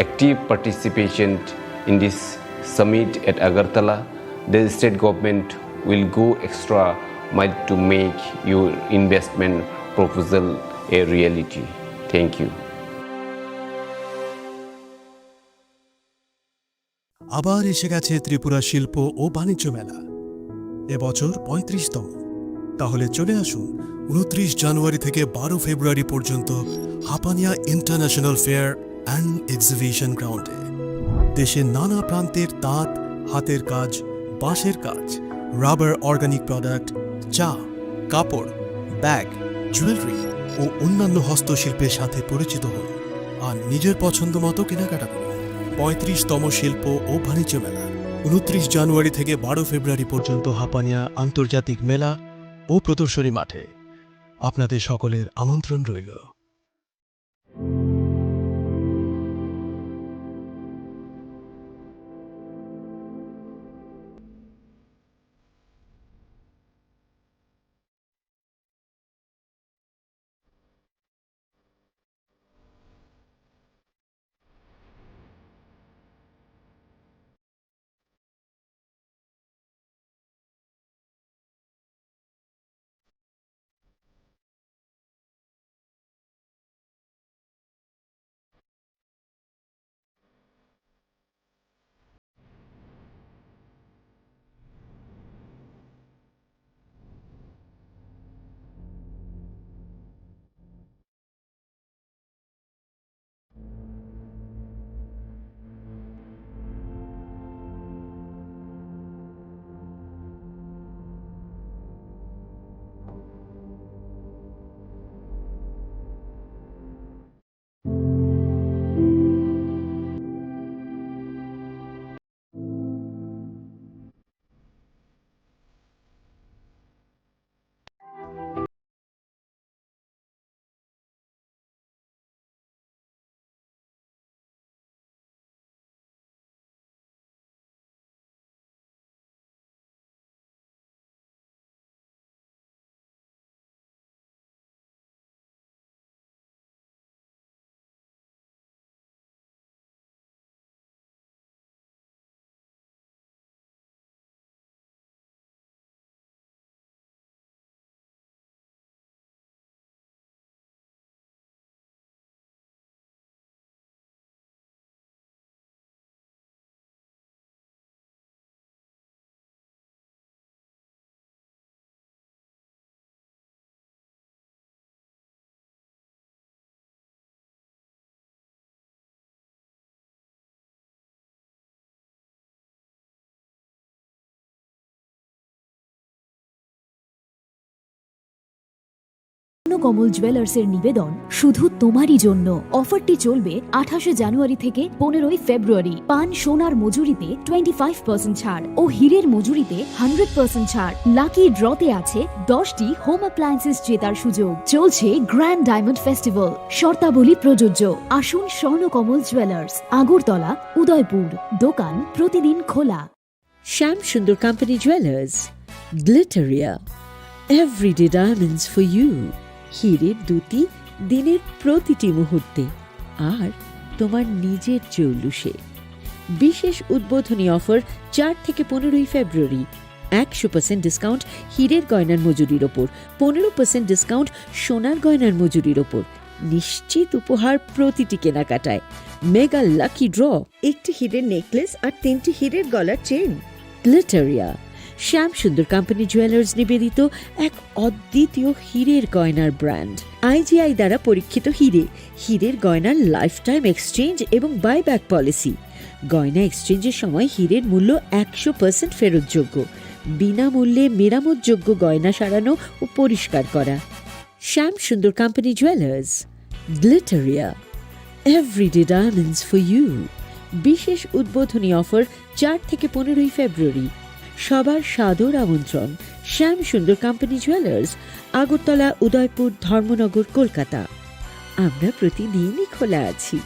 active participation in this summit at Agartala. The state government will go extra mile to make your investment proposal a reality. Thank you. আবার এসে গেছে ত্রিপুরা শিল্প ও বাণিজ্য মেলা, এবছর 35তম। তাহলে চলে আসুন 29 জানুয়ারি থেকে 12 ফেব্রুয়ারি পর্যন্ত Hapania international fair and exhibition গ্রাউন্ডে। দেশের নানা প্রান্তের তাঁত, হাতের কাজ, বাঁশের কাজ, রাবার অর্গানিক প্রোডাক্ট, চা, কাপড়, ব্যাগ, জুয়েলারি ও অন্যান্য হস্তশিল্পের সাথে পরিচিত হন আর নিজের পছন্দ মতো কেনাকাটা করুন। 35তম শিল্প ও বাণিজ্য মেলা 29 জানুয়ারি থেকে 12 ফেব্রুয়ারি পর্যন্ত হাপানিয়া আন্তর্জাতিক মেলা ও প্রদর্শনী মাঠে। আপনাদের সকলের আমন্ত্রণ রইল। কমল জুয়েলার্সের নিবেদন শুধু তোমারই জন্য। অফারটি চলবে 28 জানুয়ারি থেকে 15 ফেব্রুয়ারি। পান সোনার মজুরিতে 25% ছাড় ও হীরের মজুরিতে 100% ছাড়। লাকি ড্রতে আছে 10টি হোম অ্যাপ্লায়েন্সেস জেতার সুযোগ। চলছে গ্র্যান্ড ডায়মন্ড ফেস্টিভ্যাল, শর্তাবলী প্রযোজ্য। আসুন স্বর্ণকমল জুয়েলার্স, আগরতলা, উদয়পুর। দোকান প্রতিদিন খোলা। Shyam Sundar company jewellers, Glitteria, everyday diamonds for you. হীরের দুটি দিনের প্রতিটি মুহূর্তে আর তোমার নিজের জৌলুসে। বিশেষ উদ্বোধনী অফার 4 থেকে 15 ফেব্রুয়ারি। 100% ডিসকাউন্ট হীরের গয়নার মজুরির ওপর, 15% ডিসকাউন্ট সোনার গয়নার মজুরির ওপর। নিশ্চিত উপহার প্রতিটি কেনাকাটায়। মেগা লাকি ড্র, একটি হীরের নেকলেস আর 3টি হীরের গলার চেন। গ্লিটারিয়া, শ্যাম সুন্দর কোম্পানি জুয়েলার্স নিবেদিত এক অদ্বিতীয় হীরের গয়নার ব্র্যান্ড। আইজিআই দ্বারা পরীক্ষিত হীরে, হীরের গয়নার লাইফ টাইম এক্সচেঞ্জ এবং বাইব্যাক পলিসি। গয়না এক্সচেঞ্জের সময় হীরের মূল্য 100% ফেরতযোগ্য। বিনামূল্যে মেরামতযোগ্য গয়না সারানো ও পরিষ্কার করা। Shyam Sundar company jewellers, Glitteria, everyday diamonds for you. বিশেষ উদ্বোধনী অফার 4 থেকে 15 ফেব্রুয়ারি। সবার সাদর আমন্ত্রণ। শ্যাম সুন্দর কোম্পানি জুয়েলার্স, আগরতলা, উদয়পুর, ধর্মনগর, কলকাতা। আমরা প্রতিদিনই খোলা আছি।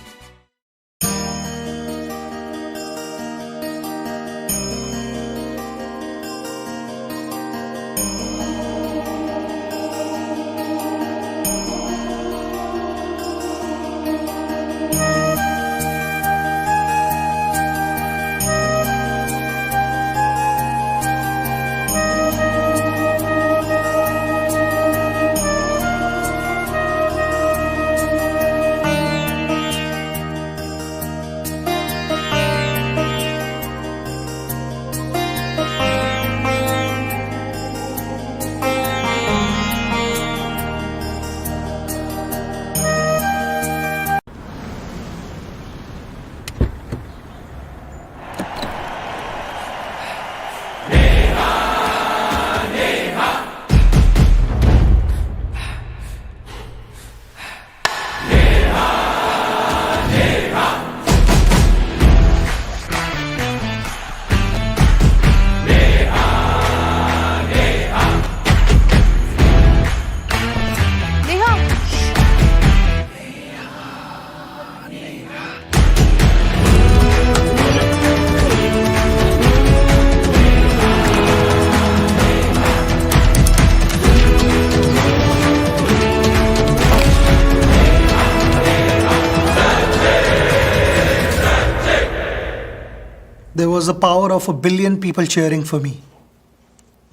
was the power of 1 billion people cheering for me.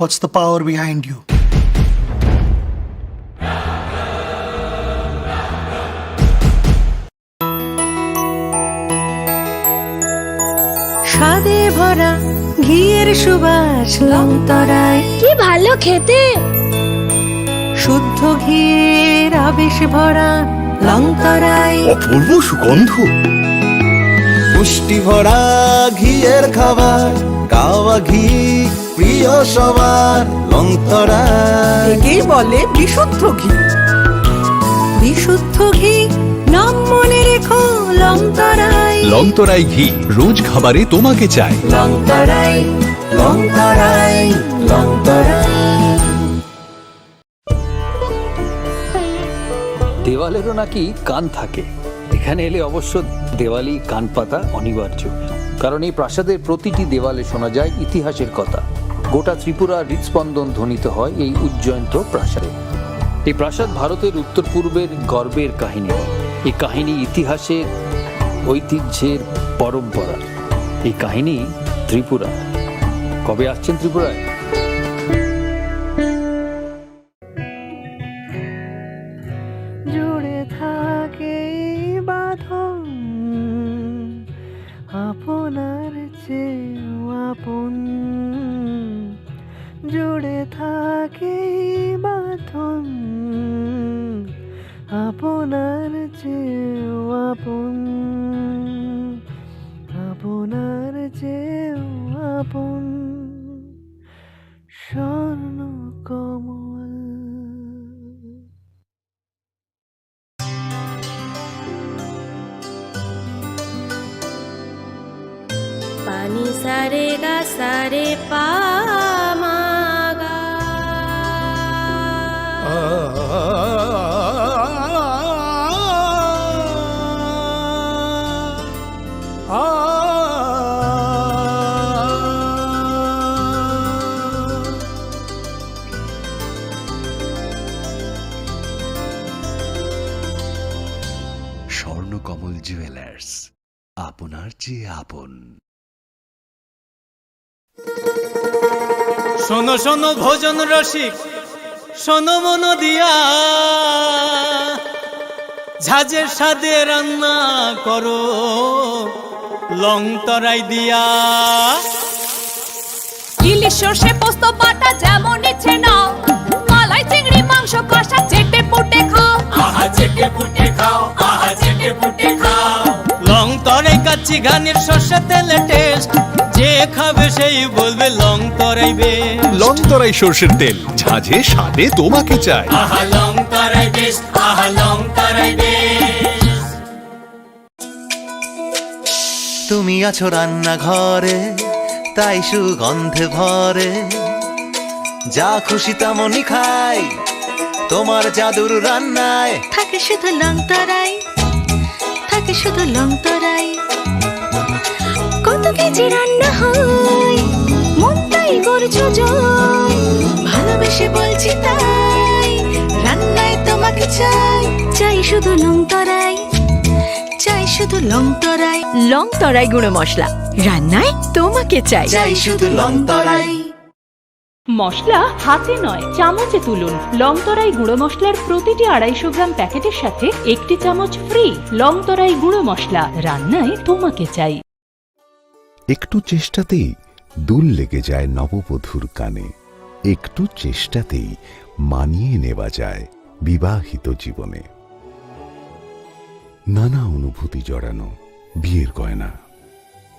What's the power behind you? স্বাদে ভরা ঘিয়ের সুবাস লংতরায়, কি ভালো খেতে। শুদ্ধ ঘিয়ের আবেশ ভরা লংতরায়, অপূর্ব সুগন্ধ। পুষ্টি ভরা ঘিয়ের খাবার, গাওয়া ঘি প্রিয় সবার লংতরায়। একেই বলে বিশুদ্ধ ঘি। বিশুদ্ধ ঘি নাম মনে রেখো লংতরায়। লংতরাই ঘি রোজ খাবারে তোমাকে চাই। লংতরায়, লংতরায়, লংতরায়। দেওয়ালেরও নাকি কান থাকে। এখানে এলে অবশ্য দেওয়ালি কান পাতা অনিবার্য, কারণ এই প্রাসাদের প্রতিটি দেওয়ালে শোনা যায় ইতিহাসের কথা। গোটা ত্রিপুরার হৃদস্পন্দন ধ্বনিত হয় এই উজ্জয়ন্ত প্রাসাদে। এই প্রাসাদ ভারতের উত্তর পূর্বের গর্বের কাহিনী। এই কাহিনী ইতিহাসের, ঐতিহ্যের, পরম্পরা। এই কাহিনী ত্রিপুরা। কবে আসছেন ত্রিপুরায়? জুড়ে থাকে বাঁধন আপনার চেয়েও আপন। জুড়ে থাকে বাঁধন আপনার চেয়েও আপন। আপনার চেয়েও আপন স্বর্ণ কমল। পানি সারে গা সারে পামাগা। স্বর্ণকমল জুয়েলার্স, আপনার চেয়ে আপন। শোনো শোনো ভোজন রসিক, শোনো মন দিয়া, ঝাঁঝের স্বাদে রান্না করো লংতরাই দিয়া। ইলিশ সর্ষে পোস্ত বাটা যেমন ইচ্ছে নাও, মালাই চিংড়ি মাংস কষা চেটে পুটে খাও। আহা চেটে পুটে খাও, আহা চেটে পুটে খাও। লংতরাই কাচ্চি ঘানির সর্ষে তেলে টেস্ট, যে খাবে সেই বলবে লংতরাই বেশ। লংতরাই সর্ষের তেল, ঝাঁঝে স্বাদে তোমাকে চাই। আহা লংতরাই বেশ, আহা লংতরাই বেশ। তুমি আছো রান্নাঘরে, তাই সুগন্ধে ভরে, যা খুশি তেমনই খাই তোমার জাদুর রান্নায়। থাকে শুধু লংতরাই, থাকে শুধু লংতরাই। কত কেজি রান্না হয়, মন তাই করছো জয়। ভালোবেসে বলছি তাই, রান্নায় তোমাকে চাই। চাই শুধু লংতরাই, চাই শুধু লংতরাই। লংতরাই গুঁড়ো মশলা, রান্নায় তোমাকে চাই। চাই শুধু লংতরাই। মশলা হাতে নয় চামচে তুলুন। লংতরাই গুঁড়ো মশলার প্রতিটি 250 গ্রাম প্যাকেটের সাথে 1 চামচ ফ্রি। লংতরাই গুঁড়ো মশলা, রান্নায় তোমাকে চাই। একটু চেষ্টাতেই দুল লেগে যায় নববধূর কানে। একটু চেষ্টাতেই মানিয়ে নেওয়া যায় বিবাহিত জীবনে। নানা অনুভূতি জড়ানো বিয়ের গয়না।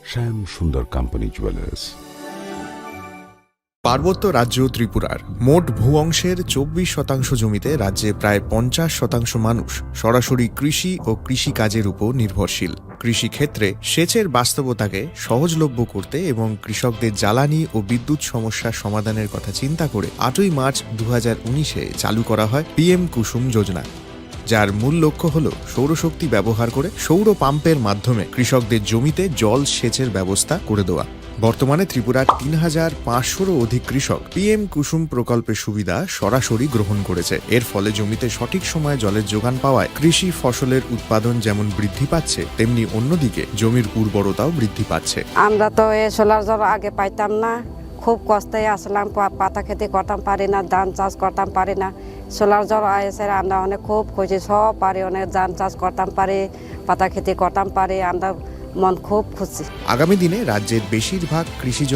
শ্যাম সুন্দর কোম্পানি জুয়েলার্স। পার্বত্য রাজ্য ত্রিপুরার মোট ভূ অংশের 24% জমিতে রাজ্যে প্রায় 50% মানুষ সরাসরি কৃষি ও কৃষিকাজের উপর নির্ভরশীল। কৃষিক্ষেত্রে সেচের বাস্তবতাকে সহজলভ্য করতে এবং কৃষকদের জ্বালানি ও বিদ্যুৎ সমস্যা সমাধানের কথা চিন্তা করে 8ই মার্চ 2019-এ চালু করা হয় PM কুসুম যোজনা, যার মূল লক্ষ্য হল সৌরশক্তি ব্যবহার করে সৌর পাম্পের মাধ্যমে কৃষকদের জমিতে জল সেচের ব্যবস্থা করে দেওয়া। বর্তমানে ত্রিপুরার ৩,৫০০-রও অধিক কৃষক PM কুসুম প্রকল্পের সুবিধা সরাসরি গ্রহণ করেছে। এর ফলে জমিতে সঠিক সময়ে জলের যোগান পাওয়ায় কৃষি ফসলের উৎপাদন যেমন বৃদ্ধি পাচ্ছে, তেমনি অন্যদিকে জমির উর্বরতাও বৃদ্ধি পাচ্ছে। আমরা তো এই সোলার জল আগে পাইতাম না, খুব কষ্টে আসলাম, পাতা খেতে করতাম পারি না, ধান চাষ করতাম পারি না। সোলার জল এসে আমরা অনেক খুব খুশি, সব পারি, অনেক ধান চাষ করতাম পারি, পাতা খেতে করতাম পারি, আমরা মন খুব খুশি। আগামী দিনে রাজ্যের বেশিরভাগ কৃষি